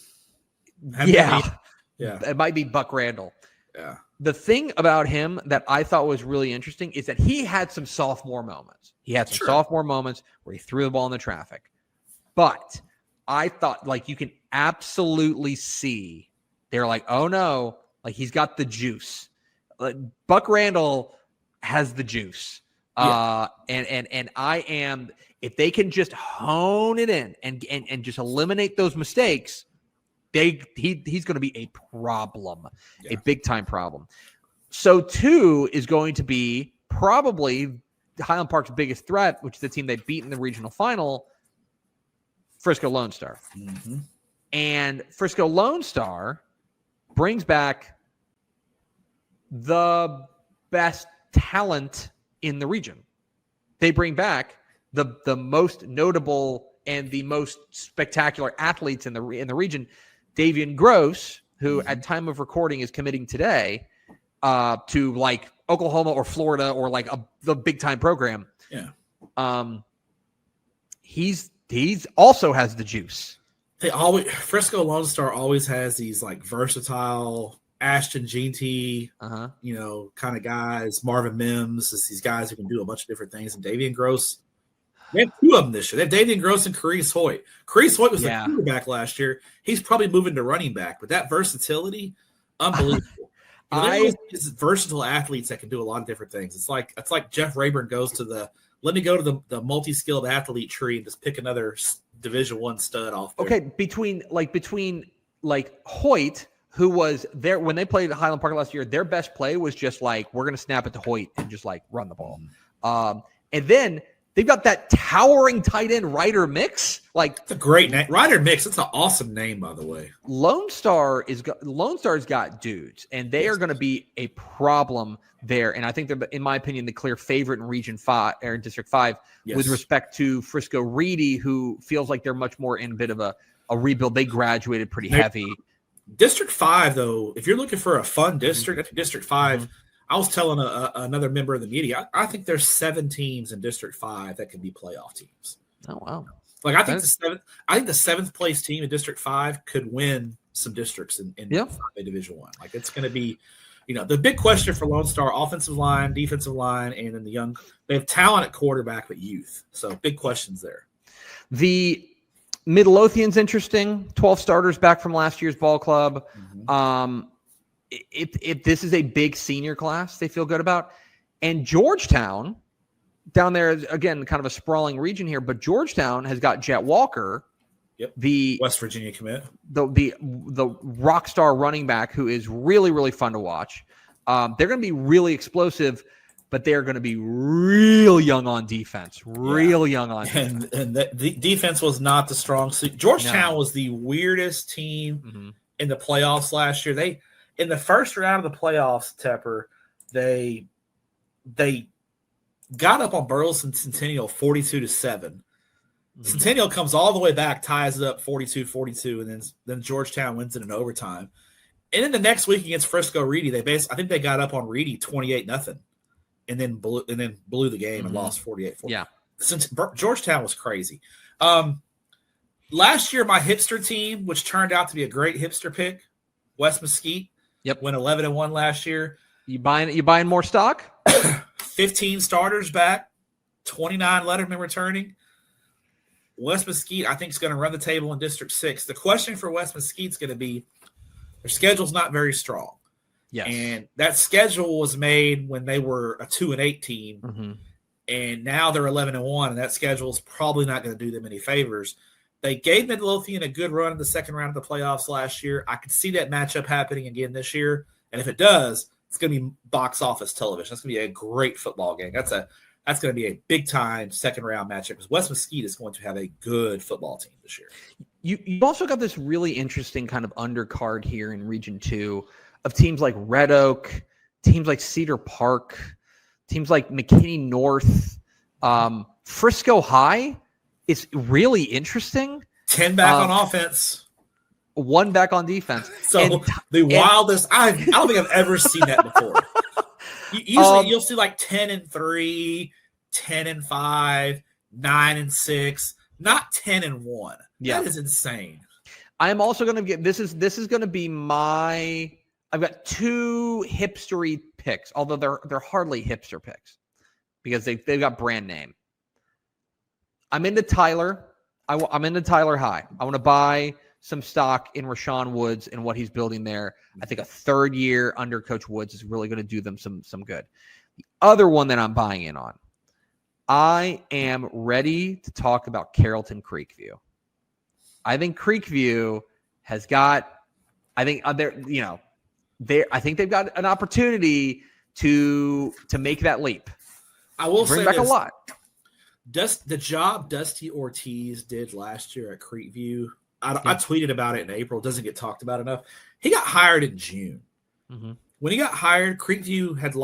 [SPEAKER 1] it might be Buck Randall.
[SPEAKER 3] Yeah.
[SPEAKER 1] The thing about him that I thought was really interesting is that he had some sophomore moments. He had some sophomore moments where he threw the ball in the traffic. But I thought, like, you can absolutely see they're like, oh no, like he's got the juice. Buck Randall has the juice. And I am, if they can just hone it in and just eliminate those mistakes, he's going to be a problem, a big time problem. So 2 is going to be probably Highland Park's biggest threat, which is the team they beat in the regional final, Frisco Lone Star.
[SPEAKER 3] Mm-hmm.
[SPEAKER 1] And Frisco Lone Star brings back the best talent in the region. They bring back the most notable and the most spectacular athletes in the region. Davian Gross, who at time of recording is committing today to like Oklahoma or Florida or like the big time program.
[SPEAKER 3] Yeah.
[SPEAKER 1] He's also has the juice.
[SPEAKER 3] Frisco Lone Star always has these like versatile Ashton Jeanty, kind of guys. Marvin Mims, is these guys who can do a bunch of different things. And Davian Gross, they have 2 of them this year. They have Davian Gross and Carice Hoyt. Carice Hoyt was the quarterback last year. He's probably moving to running back, but that versatility, unbelievable. These versatile athletes that can do a lot of different things. It's like Jeff Rayburn goes to let me go to the multi-skilled athlete tree and just pick another Division I stud off there.
[SPEAKER 1] Okay, between Hoyt, who was there when they played at Highland Park last year. Their best play was just like, we're going to snap it to Hoyt and just like run the ball. And then they've got that towering tight end Ryder Mix. Like,
[SPEAKER 3] it's a great name. Ryder Mix. It's an awesome name, by the way.
[SPEAKER 1] Lone Star's got dudes, and they are going to be a problem there. And I think they're, in my opinion, the clear favorite in Region 5 or in District 5 with respect to Frisco Reedy, who feels like they're much more in a bit of a rebuild. They graduated pretty heavy.
[SPEAKER 3] District 5, though, if you're looking for a fun district, I think District 5, I was telling another member of the media, I think there's 7 teams in District 5 that can be playoff teams.
[SPEAKER 1] Oh, wow.
[SPEAKER 3] Like, I think the seventh place team in District 5 could win some districts in 5A Division 1. Like, it's going to be, the big question for Lone Star: offensive line, defensive line, and then they have talent at quarterback, but youth. So big questions there.
[SPEAKER 1] The Midlothian's interesting. 12 starters back from last year's ball club. If this is a big senior class, they feel good about. And Georgetown, down there, again, kind of a sprawling region here, but Georgetown has got Jet Walker, the
[SPEAKER 3] West Virginia commit,
[SPEAKER 1] the rock star running back who is really, really fun to watch. They're going to be really explosive, but they're going to be real young on defense. Young on defense.
[SPEAKER 3] And the defense was not the strong suit. Georgetown was the weirdest team in the playoffs last year. They, in the first round of the playoffs, Tepper, they got up on Burleson Centennial 42-7. Centennial comes all the way back, ties it up 42-42, and then Georgetown wins it in overtime. And then the next week against Frisco Reedy, I think they got up on Reedy 28-0, and then blew the game and lost 48-40.
[SPEAKER 1] Yeah,
[SPEAKER 3] since Georgetown was crazy. Last year, my hipster team, which turned out to be a great hipster pick, West Mesquite, went 11-1 last year.
[SPEAKER 1] You buying more stock?
[SPEAKER 3] 15 starters back, 29 lettermen returning. West Mesquite, I think, is going to run the table in District 6. The question for West Mesquite is going to be their schedule's not very strong.
[SPEAKER 1] Yes.
[SPEAKER 3] And that schedule was made when they were a 2-8 team, and now they're 11-1, and that schedule is probably not going to do them any favors. They gave Midlothian a good run in the second round of the playoffs last year. I could see that matchup happening again this year, and if it does, it's going to be box office television. That's going to be a great football game. That's going to be a big-time second-round matchup because West Mesquite is going to have a good football team this year.
[SPEAKER 1] You also got this really interesting kind of undercard here in Region 2 of teams like Red Oak, teams like Cedar Park, teams like McKinney North, Frisco High. It's really interesting.
[SPEAKER 3] 10 back on offense.
[SPEAKER 1] 1 back on defense.
[SPEAKER 3] So wildest. I don't think I've ever seen that before. Usually you'll see like 10-3, 10-5, 9-6, not 10-1.
[SPEAKER 1] Yeah.
[SPEAKER 3] That is insane.
[SPEAKER 1] I'm also going to get this is going to be I've got 2 hipstery picks, although they're hardly hipster picks because they've got brand name. I'm into Tyler. I'm into Tyler High. I want to buy some stock in Rashawn Woods and what he's building there. I think a third year under Coach Woods is really going to do them some good. The other one that I'm buying in on, I am ready to talk about Carrollton Creekview. I think Creekview has got, I think they've got an opportunity to make that leap.
[SPEAKER 3] I will
[SPEAKER 1] bring
[SPEAKER 3] say
[SPEAKER 1] back
[SPEAKER 3] this.
[SPEAKER 1] A lot.
[SPEAKER 3] The job Dusty Ortiz did last year at Creekview, I tweeted about it in April. It doesn't get talked about enough. He got hired in June. When he got hired, Creekview had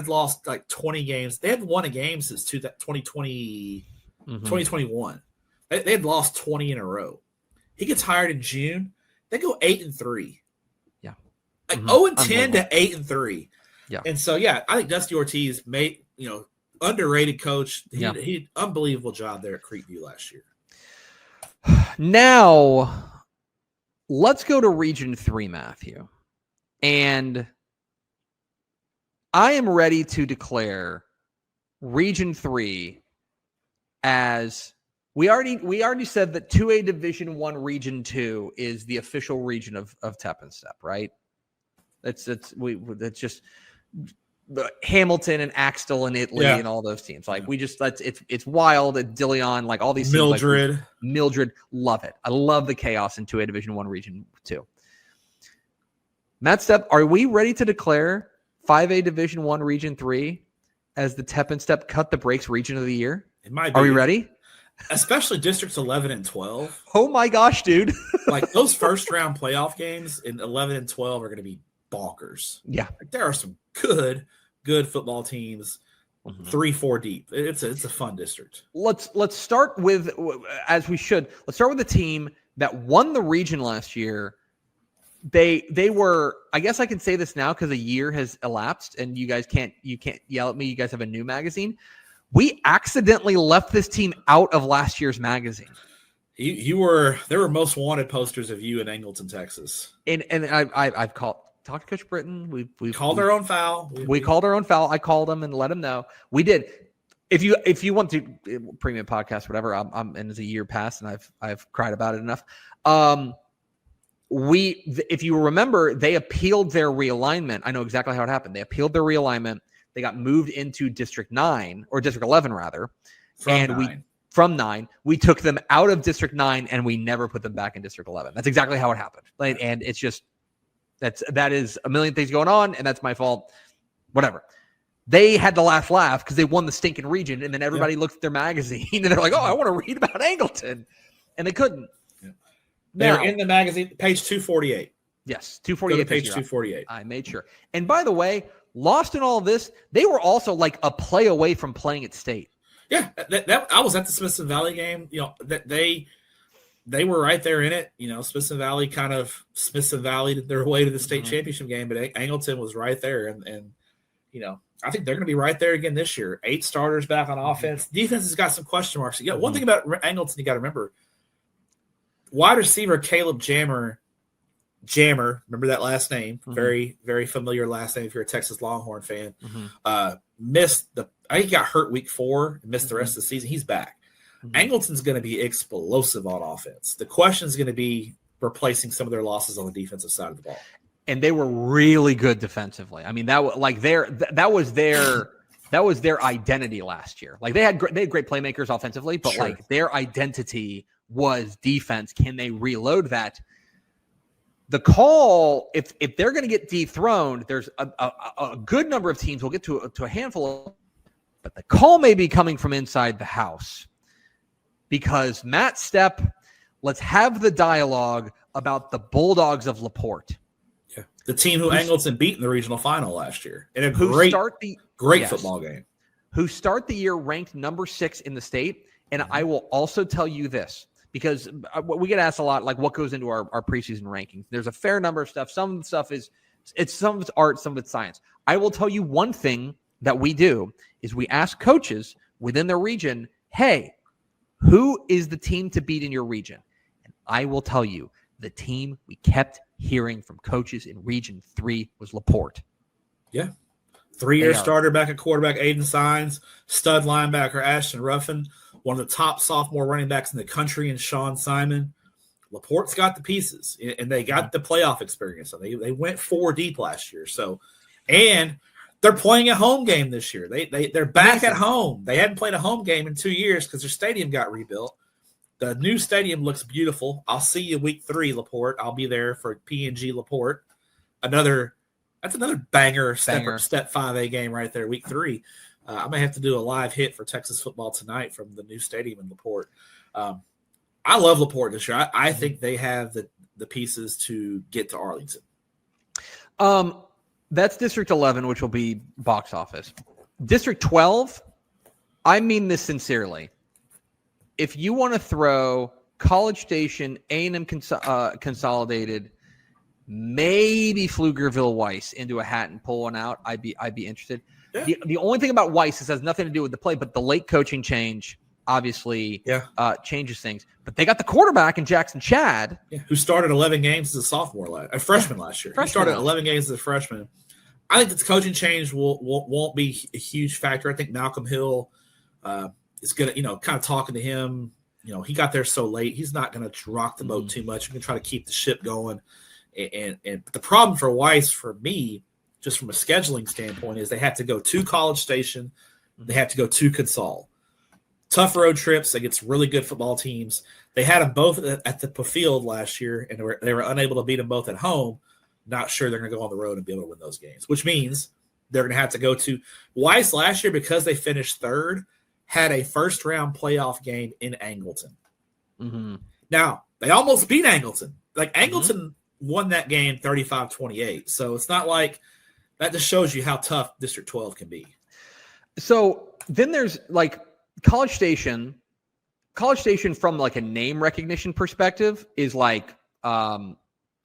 [SPEAKER 3] lost like 20 games. They hadn't won a game since 2020, 2021. They had lost 20 in a row. He gets hired in June. They go 8-3.
[SPEAKER 1] Yeah,
[SPEAKER 3] like 0-10 to 8-3.
[SPEAKER 1] Yeah,
[SPEAKER 3] and so I think Dusty Ortiz made underrated coach. He did an unbelievable job there at Creekview last year.
[SPEAKER 1] Now, let's go to Region 3, Matthew. And I am ready to declare Region 3 as we already said that 2A Division 1 Region 2 is the official region of Tepp and Stepp, right? It's just Hamilton and Axtell and Italy and all those teams. Like it's wild at Dilion, like all these
[SPEAKER 3] Mildred.
[SPEAKER 1] teams. Like Mildred, love it. I love the chaos in 2A Division 1 Region 2. Matt Stepp, are we ready to declare 5A Division I Region 3 as the Tep and Stepp cut the brakes region of the year?
[SPEAKER 3] It might be.
[SPEAKER 1] Are we ready?
[SPEAKER 3] Especially districts 11 and 12.
[SPEAKER 1] Oh my gosh, dude.
[SPEAKER 3] Like those first round playoff games in 11 and 12 are going to be bonkers.
[SPEAKER 1] Yeah.
[SPEAKER 3] Like, there are some good football teams, 3-4 deep. It's a fun district.
[SPEAKER 1] Let's start with, as we should, let's start with the team that won the region last year. They were, I guess I can say this now because a year has elapsed and you can't yell at me. You guys have a new magazine. We accidentally left this team out of last year's magazine.
[SPEAKER 3] There were most wanted posters of you in Angleton, Texas.
[SPEAKER 1] And I've talked to Coach Britton. We
[SPEAKER 3] called our own foul.
[SPEAKER 1] We called our own foul. I called him and let him know. We did. If you want to premium podcast, whatever, I'm and it's a year past and I've cried about it enough. If you remember, they appealed their realignment. I know exactly how it happened. They appealed their realignment. They got moved into District 9 or District 11 rather. From 9, we took them out of District 9 and we never put them back in District 11. That's exactly how it happened. And it's just that is a million things going on, and that's my fault. Whatever. They had the last laugh because they won the stinking region, and then everybody looked at their magazine and they're like, "Oh, I want to read about Angleton," and they couldn't. Yeah.
[SPEAKER 3] They're in the magazine, page 248.
[SPEAKER 1] Yes, 248.
[SPEAKER 3] Page 248.
[SPEAKER 1] I made sure. And by the way, lost in all of this, they were also like a play away from playing at state.
[SPEAKER 3] Yeah, I was at the Smithson Valley game. You know, they were right there in it. You know, Smithson Valley their way to the state championship game, but Angleton was right there. And you know, I think they're going to be right there again this year. 8 starters back on offense. Defense has got some question marks. Yeah, one thing about Angleton you got to remember, wide receiver Caleb Jammer, remember that last name? Very, very familiar last name if you're a Texas Longhorn fan. I think he got hurt week 4 and missed the rest of the season. He's back. Angleton's going to be explosive on offense. The question is going to be replacing some of their losses on the defensive side of the ball.
[SPEAKER 1] And they were really good defensively. I mean, that was their identity last year. Like they had great playmakers offensively, but like their identity was defense. Can they reload that? The call, if they're going to get dethroned, there's a good number of teams. We'll get to a handful, but the call may be coming from inside the house because Matt Stepp. Let's have the dialogue about the Bulldogs of LaPorte.
[SPEAKER 3] Yeah, the team who Angleton beat in the regional final last year in a great football game. Who
[SPEAKER 1] start the year ranked number 6 in the state, and I will also tell you this. Because we get asked a lot, like what goes into our preseason rankings. There's a fair number of stuff. Some of the stuff some of it's art, some of it's science. I will tell you one thing that we do is we ask coaches within their region, hey, who is the team to beat in your region? And I will tell you, the team we kept hearing from coaches in Region 3 was LaPorte.
[SPEAKER 3] Yeah. 3-year starter back at quarterback, Aiden Sines, stud linebacker, Ashton Ruffin, one of the top sophomore running backs in the country, and Sean Simon. LaPorte's got the pieces, and they got the playoff experience. So they went 4 deep last year. So, and they're playing a home game this year. They're back at home. They hadn't played a home game in 2 years because their stadium got rebuilt. The new stadium looks beautiful. I'll see you week 3, LaPorte. I'll be there for P&G LaPorte. That's another banger. Step 5A game right there, week 3. I may have to do a live hit for Texas football tonight from the new stadium in LaPorte. I love LaPorte this year. I think they have the pieces to get to Arlington.
[SPEAKER 1] That's District 11, which will be box office. District 12, I mean this sincerely. If you want to throw College Station, A&M Consolidated, maybe Pflugerville Weiss into a hat and pull one out, I'd be interested. Yeah. The only thing about Weiss is it has nothing to do with the play, but the late coaching change obviously changes things. But they got the quarterback in Jackson Chad,
[SPEAKER 3] who started 11 games as a freshman last year. He started 11 games as a freshman. I think that the coaching change won't be a huge factor. I think Malcolm Hill is going to, kind of talking to him. He got there so late. He's not going to rock the boat too much. He's going to try to keep the ship going. And the problem for Weiss, for me, just from a scheduling standpoint, is they have to go to College Station. They have to go to Consol. Tough road trips against really good football teams. They had them both at the field last year, and they were unable to beat them both at home. not sure they're going to go on the road and be able to win those games, which means they're going to have to go to Weiss last year, because they finished third, had a first-round playoff game in Angleton.
[SPEAKER 1] Mm-hmm.
[SPEAKER 3] Now, they almost beat Angleton. Like, Angleton won that game 35-28. So it's not like that. Just shows you how tough District 12 can be.
[SPEAKER 1] So then there's like College Station from like a name recognition perspective is like,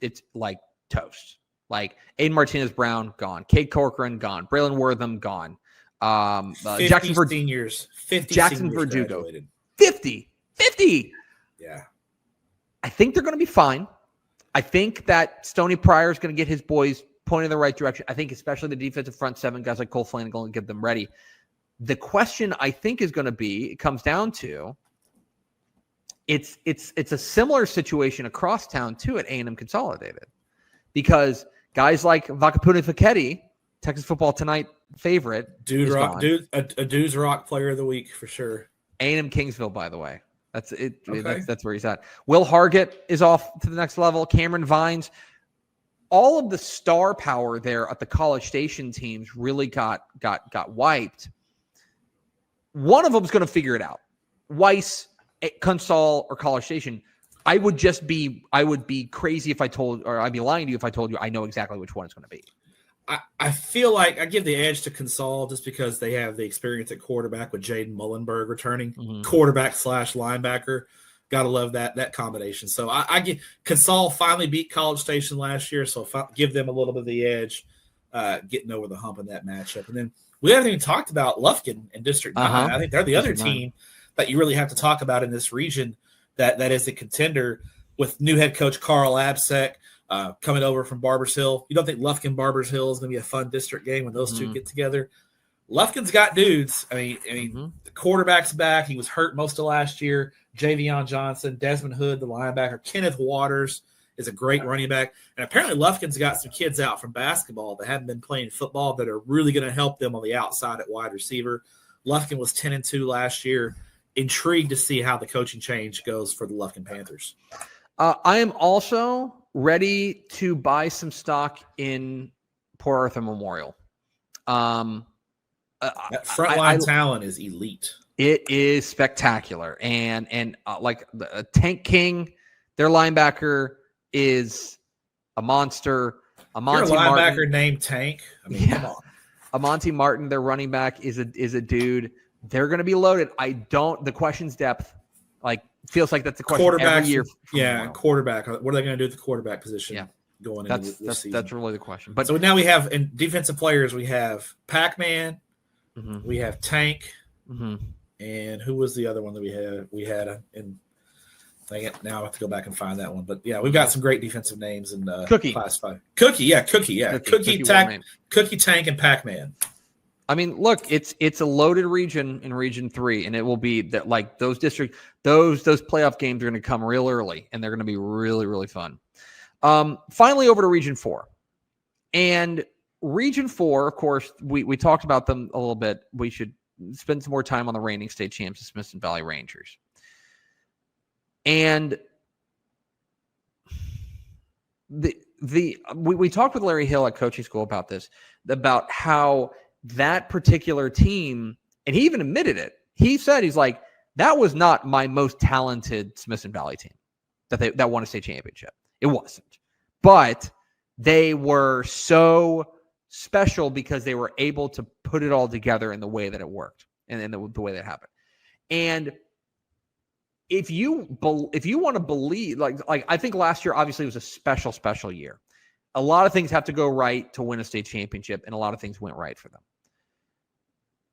[SPEAKER 1] it's like toast. Like Aiden Martinez-Brown, gone. Cade Corcoran, gone. Braylon Wortham, gone.
[SPEAKER 3] 50
[SPEAKER 1] Jackson
[SPEAKER 3] seniors. 50
[SPEAKER 1] Jackson
[SPEAKER 3] seniors
[SPEAKER 1] Verdugo.
[SPEAKER 3] graduated.
[SPEAKER 1] 50.
[SPEAKER 3] Yeah.
[SPEAKER 1] I think they're going to be fine. I think that Stoney Pryor is going to get his boys pointed in the right direction. I think especially the defensive front seven, guys like Cole Flanagan, going to get them ready. The question I think is going to be, it comes down to, it's a similar situation across town too at A&M Consolidated, because guys like Vakapuni Fiketti, Texas Football Tonight favorite,
[SPEAKER 3] a Dudes Rock Player of the Week for sure.
[SPEAKER 1] A&M Kingsville, by the way. That's it.
[SPEAKER 3] Okay.
[SPEAKER 1] That's where he's at. Will Hargett is off to the next level. Cameron Vines. All of the star power there at the College Station teams really got wiped. One of them is going to figure it out. Weiss, Consol, or College Station. I would be crazy if I told, or I'd be lying to you if I told you I know exactly which one it's going to be.
[SPEAKER 3] I feel like I give the edge to Consol just because they have the experience at quarterback with Jaden Mullenberg returning, quarterback / linebacker. Gotta love that combination. So I get Consol finally beat College Station last year, so give them a little bit of the edge, getting over the hump in that matchup. And then we haven't even talked about Lufkin in District 9. I think they're the other team that you really have to talk about in this region that is a contender with new head coach Carl Absek. Coming over from Barbers Hill. You don't think Lufkin Barbers Hill is going to be a fun district game when those two get together? Lufkin's got dudes. I mean, the quarterback's back. He was hurt most of last year. Javion Johnson, Desmond Hood, the linebacker. Kenneth Waters is a great running back. And apparently Lufkin's got some kids out from basketball that haven't been playing football that are really going to help them on the outside at wide receiver. Lufkin was 10-2 last year. Intrigued to see how the coaching change goes for the Lufkin Panthers.
[SPEAKER 1] I am also ready to buy some stock in Port Arthur Memorial.
[SPEAKER 3] That frontline talent is elite.
[SPEAKER 1] It is spectacular. And like Tank King, their linebacker is a monster.
[SPEAKER 3] You're a linebacker named Tank. I mean, come on.
[SPEAKER 1] Amonte Martin, their running back, is a dude. They're going to be loaded. The question's depth. Like, feels like that's the question every year.
[SPEAKER 3] Yeah, quarterback. What are they going to do at the quarterback position going into this season?
[SPEAKER 1] That's really the question. But
[SPEAKER 3] so now we have, in defensive players, we have Pac-Man, we have Tank, and who was the other one that we had in dang it, now I have to go back and find that one. But yeah, we've got some great defensive names in Class 5. Cookie, Tank, and Pac-Man.
[SPEAKER 1] I mean, look, it's a loaded region in Region 3, and it will be that, like, those playoff games are going to come real early, and they're going to be really, really fun. Finally, over to Region 4. And Region 4, of course, we talked about them a little bit. We should spend some more time on the reigning state champs, the Smithson Valley Rangers. And we talked with Larry Hill at coaching school about this, about how that particular team, and he even admitted it. He said, he's like, that was not my most talented Smithson Valley team that won a state championship. It wasn't. But they were so special because they were able to put it all together in the way that it worked and the way that happened. And if you want to believe, like I think last year obviously was a special year. A lot of things have to go right to win a state championship, and a lot of things went right for them.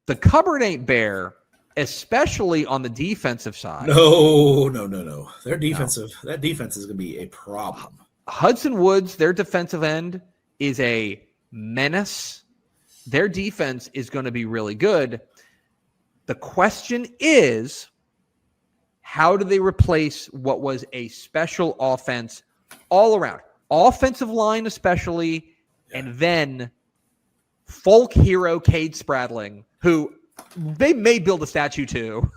[SPEAKER 1] The cupboard ain't bare, especially on the defensive side.
[SPEAKER 3] No. That defense is going to be a problem.
[SPEAKER 1] Hudson Woods, their defensive end, is a menace. Their defense is going to be really good. The question is, how do they replace what was a special offense all around? Offensive line especially, and then folk hero Cade Spradling, who they may build a statue to.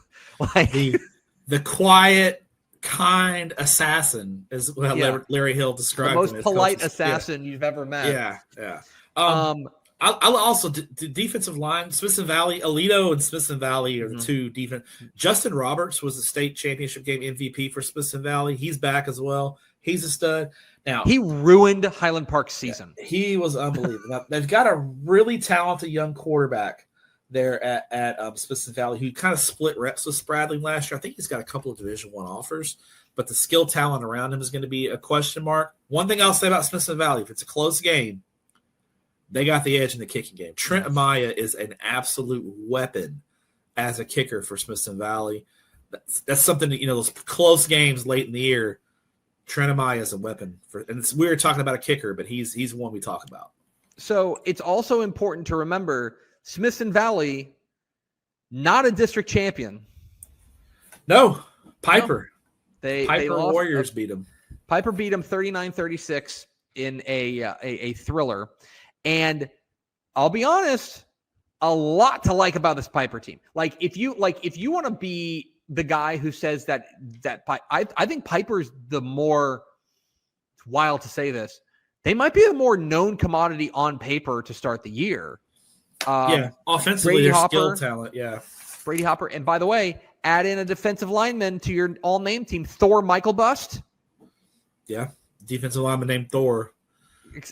[SPEAKER 3] Like the quiet kind assassin, is what Larry Hill described
[SPEAKER 4] the most
[SPEAKER 3] him as.
[SPEAKER 4] polite assassin you've ever met.
[SPEAKER 3] Yeah. I'll also defensive line. Smithson Valley, Aledo and Smithson Valley are the two defense. Justin Roberts was the state championship game MVP for Smithson Valley. He's back as well. He's a stud. Now
[SPEAKER 4] he ruined Highland Park's season.
[SPEAKER 3] He was unbelievable. Now, they've got a really talented young quarterback there at Smithson Valley who kind of split reps with Spradling last year. I think he's got a couple of Division I offers, but the skill talent around him is going to be a question mark. One thing I'll say about Smithson Valley, if it's a close game, they got the edge in the kicking game. Trent Amaya is an absolute weapon as a kicker for Smithson Valley. That's something that, those close games late in the year, Trent Amaya is a weapon and it's weird talking about a kicker, but he's one we talk about. So
[SPEAKER 4] it's also important to remember Smithson Valley, not a district champion.
[SPEAKER 3] No, Piper.
[SPEAKER 4] No.
[SPEAKER 3] Piper Warriors beat them.
[SPEAKER 4] Piper beat them 39-36 in a thriller. And I'll be honest, a lot to like about this Piper team. If you want to be the guy who says that I think Piper's the more, it's wild to say this, they might be the more known commodity on paper to start the year.
[SPEAKER 3] Offensively, their skill talent. Yeah,
[SPEAKER 4] Brady Hopper, and by the way, add in a defensive lineman to your all-name team, Thor Michael Bust.
[SPEAKER 3] Yeah, defensive lineman named Thor.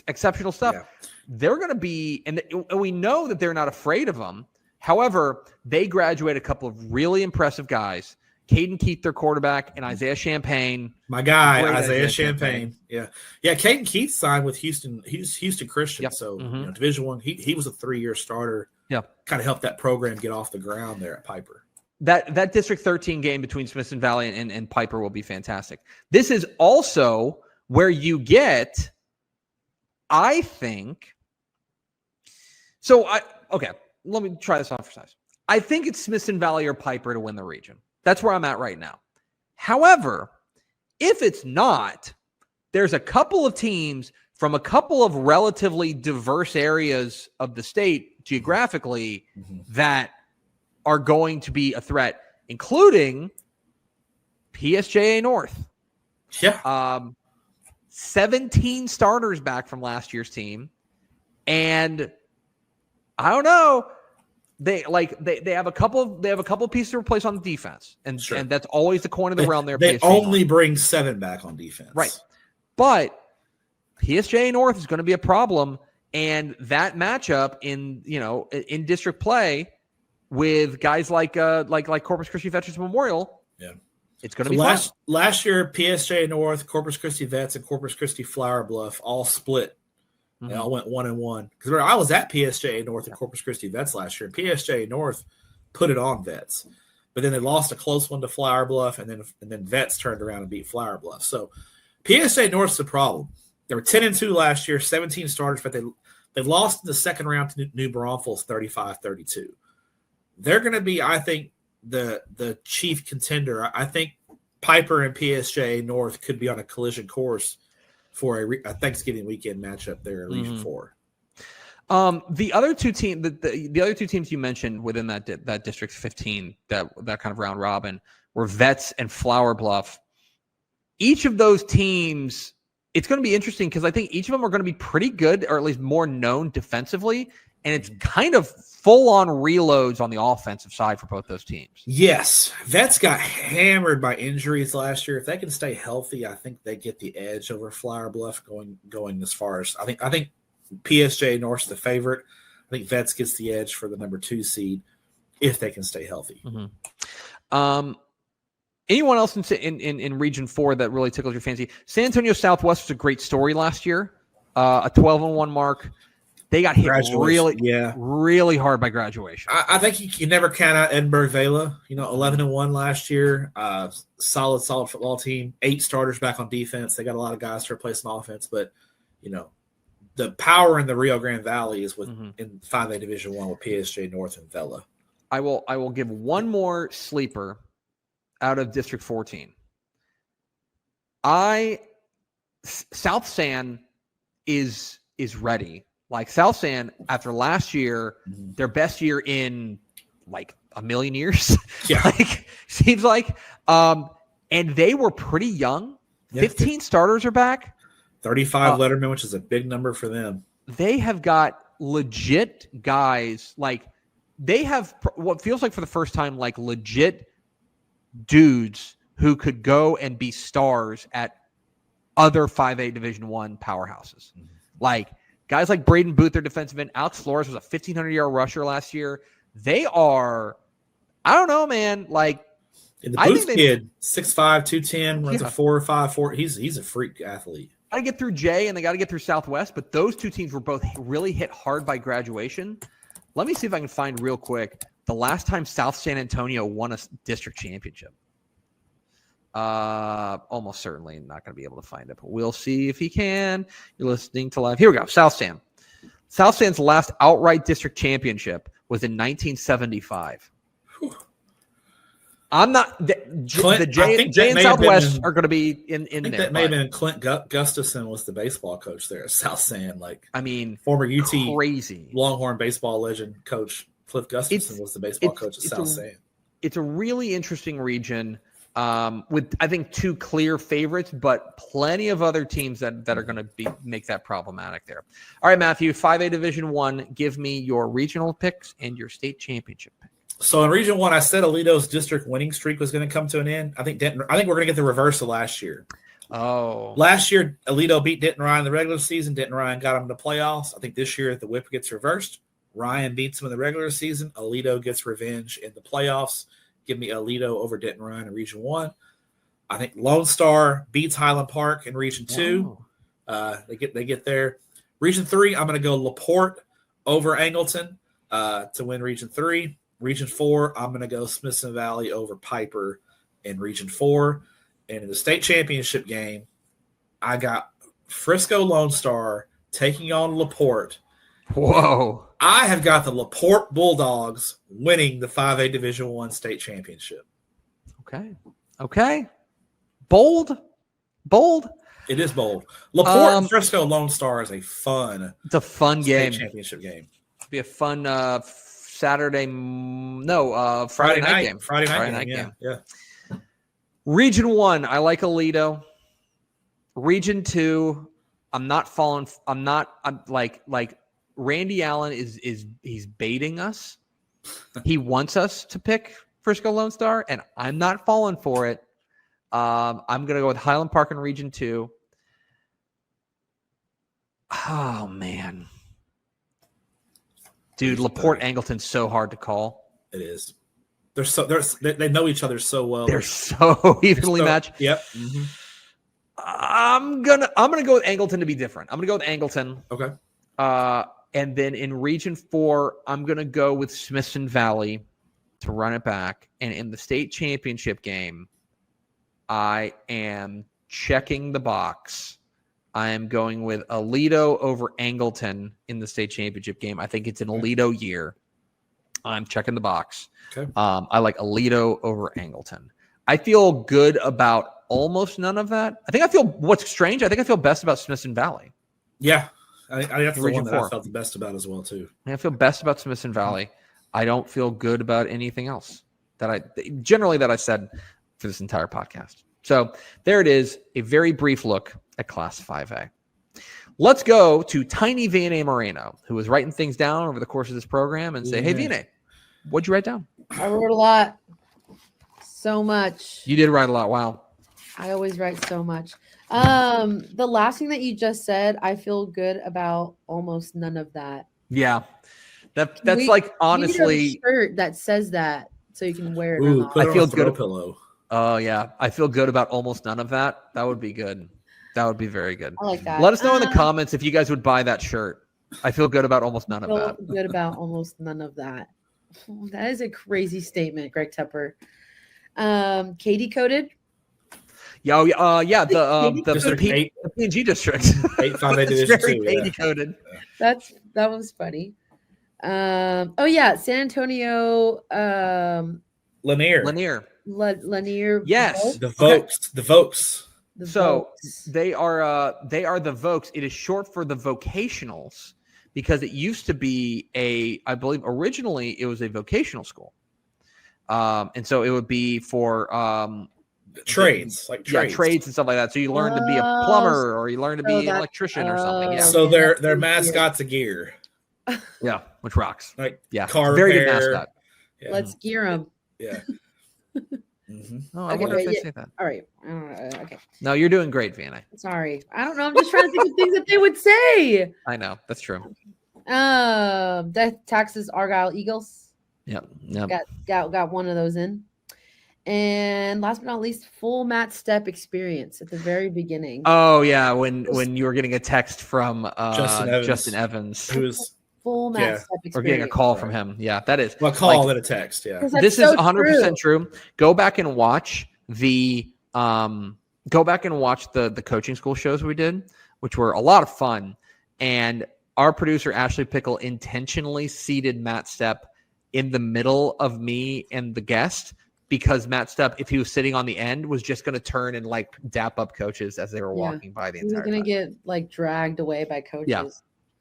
[SPEAKER 4] Exceptional stuff. Yeah. They're going to be, and we know that they're not afraid of them. However, they graduate a couple of really impressive guys. Caden Keith, their quarterback, and Isaiah Champagne.
[SPEAKER 3] My guy, Isaiah Champagne. Yeah. Caden Keith signed with Houston. He's Houston Christian. Yep. So Division I. He was a 3-year starter.
[SPEAKER 4] Yeah.
[SPEAKER 3] Kind of helped that program get off the ground there at Piper.
[SPEAKER 4] That District 13 game between Smithson Valley and Piper will be fantastic. This is also where you get, I think. Okay, let me try this on for size. I think it's Smithson Valley or Piper to win the region. That's where I'm at right now. However, if it's not, there's a couple of teams from a couple of relatively diverse areas of the state geographically that are going to be a threat, including PSJA North.
[SPEAKER 3] Yeah.
[SPEAKER 4] 17 starters back from last year's team. And I don't know. They have a couple pieces to replace on the defense. And that's always the coin of the realm there.
[SPEAKER 3] They only bring 7 back on defense.
[SPEAKER 4] Right. But PSJA North is going to be a problem. And that matchup in district play with guys like Corpus Christi Veterans Memorial, it's going to be fun.
[SPEAKER 3] Last year, PSJA North, Corpus Christi Vets, and Corpus Christi Flower Bluff all split. They all went 1-1. Because I was at PSJA North and Corpus Christi Vets last year, and PSJA North put it on Vets. But then they lost a close one to Flower Bluff, and then Vets turned around and beat Flower Bluff. So PSJA North's the problem. They were 10-2 last year, 17 starters, but they lost in the second round to New Braunfels 35-32. They're going to be, I think, the chief contender. I think Piper and PSJA North could be on a collision course for a Thanksgiving weekend matchup there in Region 4.
[SPEAKER 4] The other two teams you mentioned within that District 15, that kind of round robin, were Vets and Flower Bluff. Each of those teams, it's going to be interesting because I think each of them are going to be pretty good, or at least more known defensively, and it's kind of full-on reloads on the offensive side for both those teams.
[SPEAKER 3] Yes. Vets got hammered by injuries last year. If they can stay healthy, I think they get the edge over Flower Bluff going as far as – I think PSJA North's the favorite. I think Vets gets the edge for the number 2 seed if they can stay healthy.
[SPEAKER 4] Anyone else in Region 4 that really tickles your fancy? San Antonio Southwest was a great story last year, a 12-1 mark. They got hit really hard by graduation.
[SPEAKER 3] I think you never count out Edinburgh Vela. 11-1 last year. Solid football team. 8 starters back on defense. They got a lot of guys to replace on offense, but the power in the Rio Grande Valley is in 5A Division I with PSJA North and Vela.
[SPEAKER 4] I will give one more sleeper out of District 14. South San is ready. Like South San, after last year, their best year in like a million years,
[SPEAKER 3] Yeah.
[SPEAKER 4] seems like. And and they were pretty young.
[SPEAKER 3] Yeah.
[SPEAKER 4] 15 starters are back.
[SPEAKER 3] 35 lettermen, which is a big number for them.
[SPEAKER 4] They have got legit guys. Like, they have what feels like for the first time, like legit dudes who could go and be stars at other 5A Division I powerhouses. Mm-hmm. Like guys like Braden Booth, their defensive end. Alex Flores was a 1,500-yard rusher last year. They are, I don't know, man. Like,
[SPEAKER 3] and the Booth kid, 6'5", 210, runs a 4.54. He's a freak athlete.
[SPEAKER 4] Got to get through Jay, and they got to get through Southwest, but those two teams were both really hit hard by graduation. Let me see if I can find real quick the last time South San Antonio won a district championship. Almost certainly not going to be able to find it, but we'll see if he can. You're listening to live. Here we go. South San. South San's last outright district championship was in 1975. Whew. I'm not the Jay and Southwest are going to be in there.
[SPEAKER 3] That may have been Clint Gustafson was the baseball coach there at South San. Like,
[SPEAKER 4] I mean,
[SPEAKER 3] former UT
[SPEAKER 4] crazy
[SPEAKER 3] Longhorn baseball legend coach Cliff Gustafson was the baseball coach at South San.
[SPEAKER 4] It's a really interesting region with, I think, two clear favorites, but plenty of other teams that are going to make that problematic there. All right, Matthew, 5A Division I, give me your regional picks and your state championship pick.
[SPEAKER 3] So in Region 1, I said Aledo's district winning streak was going to come to an end. I think we're going to get the reverse of last year.
[SPEAKER 4] Oh.
[SPEAKER 3] Last year, Aledo beat Denton Ryan in the regular season. Denton Ryan got them to the playoffs. I think this year the whip gets reversed. Ryan beats them in the regular season. Aledo gets revenge in the playoffs. Give me Aledo over Denton Ryan in Region 1. I think Lone Star beats Highland Park in Region 2. They get there. Region 3, I'm going to go LaPorte over Angleton to win Region 3. Region 4, I'm going to go Smithson Valley over Piper in Region 4. And in the state championship game, I got Frisco Lone Star taking on LaPorte.
[SPEAKER 4] Whoa.
[SPEAKER 3] I have got the LaPorte Bulldogs winning the 5A Division I state championship.
[SPEAKER 4] Okay. Bold.
[SPEAKER 3] It is bold. LaPorte and Frisco Lone Star is a fun
[SPEAKER 4] game.
[SPEAKER 3] Championship game.
[SPEAKER 4] It'll be a fun Friday night game.
[SPEAKER 3] Friday night game. Yeah.
[SPEAKER 4] Region 1, I like Aledo. Region 2, I'm like Randy Allen he's baiting us. He wants us to pick Frisco Lone Star, and I'm not falling for it. I'm going to go with Highland Park in Region 2. Oh, man. Dude, LaPorte Angleton's so hard to call.
[SPEAKER 3] It is. They know each other so well.
[SPEAKER 4] They're so evenly matched.
[SPEAKER 3] Yep. Mm-hmm.
[SPEAKER 4] I'm gonna go with Angleton to be different. I'm gonna go with Angleton.
[SPEAKER 3] Okay.
[SPEAKER 4] And then in Region 4, I'm gonna go with Smithson Valley to run it back. And in the state championship game, I am checking the box. I am going with Aledo over Angleton in the state championship game. I think it's an Aledo year. I'm checking the box.
[SPEAKER 3] Okay.
[SPEAKER 4] I like Aledo over Angleton. I feel good about almost none of that. What's strange, I think I feel best about Smithson Valley.
[SPEAKER 3] Yeah. I that's the one that
[SPEAKER 4] 4.
[SPEAKER 3] I felt the best about as well, too.
[SPEAKER 4] I feel best about Smithson Valley. I don't feel good about anything else that I said for this entire podcast. So there it is, a very brief look at Class 5A. Let's go to Tiny Vianney Moreno, who was writing things down over the course of this program, and say, Hey, Vianney, what'd you write down?
[SPEAKER 2] I wrote a lot. So much.
[SPEAKER 4] You did write a lot. Wow.
[SPEAKER 2] I always write so much. The last thing that you just said, I feel good about almost none of that.
[SPEAKER 4] Yeah. That's like, honestly,
[SPEAKER 2] you need a shirt that says that so you can wear it.
[SPEAKER 3] Ooh, put it
[SPEAKER 4] I feel
[SPEAKER 3] on a
[SPEAKER 4] good.
[SPEAKER 3] Pillow.
[SPEAKER 4] Oh, yeah. I feel good about almost none of that. That would be good. That would be very good.
[SPEAKER 2] I like that.
[SPEAKER 4] Let us know in the comments if you guys would buy that shirt. I feel good about almost none of that.
[SPEAKER 2] Good about almost none of that. That is a crazy statement, Greg Tepper. Katie coded.
[SPEAKER 4] Yeah, the PNG district.
[SPEAKER 3] 5A Division 2.
[SPEAKER 4] Katie coded.
[SPEAKER 2] That was funny. San Antonio.
[SPEAKER 3] Lanier.
[SPEAKER 2] Lanier.
[SPEAKER 4] Yes.
[SPEAKER 3] The Vokes.
[SPEAKER 4] They are the Vokes. It is short for the vocationals because it used to be I believe originally it was a vocational school. And so it would be for
[SPEAKER 3] trades, like trades.
[SPEAKER 4] Yeah, trades and stuff like that. So you learn to be a plumber or you learn to be an electrician or something. Yeah.
[SPEAKER 3] So their mascot's a gear.
[SPEAKER 4] Yeah, which rocks.
[SPEAKER 3] Like
[SPEAKER 4] car very repair. Good mascot.
[SPEAKER 2] Yeah. Let's gear them.
[SPEAKER 3] Yeah.
[SPEAKER 4] Oh, I wonder if they say that.
[SPEAKER 2] All right. Okay.
[SPEAKER 4] No, you're doing great, Vanna.
[SPEAKER 2] Sorry. I don't know. I'm just trying to think of things that they would say.
[SPEAKER 4] I know. That's true.
[SPEAKER 2] Death taxes Argyle Eagles.
[SPEAKER 4] Yep.
[SPEAKER 2] Got one of those in. And last but not least, full Matt Stepp experience at the very beginning.
[SPEAKER 4] Oh yeah, when you were getting a text from Justin Evans,
[SPEAKER 3] who's
[SPEAKER 2] full Matt Stepp experience.
[SPEAKER 4] Or getting a call from him. Yeah, that is.
[SPEAKER 3] Well, a call and a text. Yeah,
[SPEAKER 4] this is 100% true. Go back and watch the the coaching school shows we did, which were a lot of fun. And our producer Ashley Pickle intentionally seated Matt Stepp in the middle of me and the guest, because Matt Stepp, if he was sitting on the end, was just going to turn and like dap up coaches as they were walking by the entire time.
[SPEAKER 2] He's going to get like dragged away by coaches.
[SPEAKER 4] Yeah.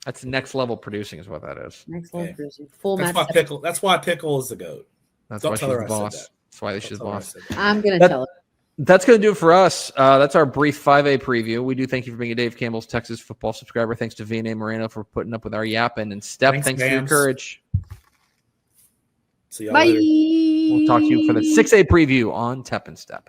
[SPEAKER 4] That's next level producing is what that is.
[SPEAKER 2] Next level producing. Full
[SPEAKER 3] That's
[SPEAKER 2] Matt
[SPEAKER 3] why Pickle. That's why Pickle is the GOAT.
[SPEAKER 4] That's why she's the boss. That's why she's the boss.
[SPEAKER 2] I'm going to tell her.
[SPEAKER 4] That's going to do it for us. That's our brief 5A preview. We do thank you for being a Dave Campbell's Texas football subscriber. Thanks to V&A Moreno for putting up with our yapping. And Stepp, thanks for your courage.
[SPEAKER 3] See y'all
[SPEAKER 2] Bye.
[SPEAKER 3] later.
[SPEAKER 4] We'll talk to you for the 6A preview on Tepp and Stepp.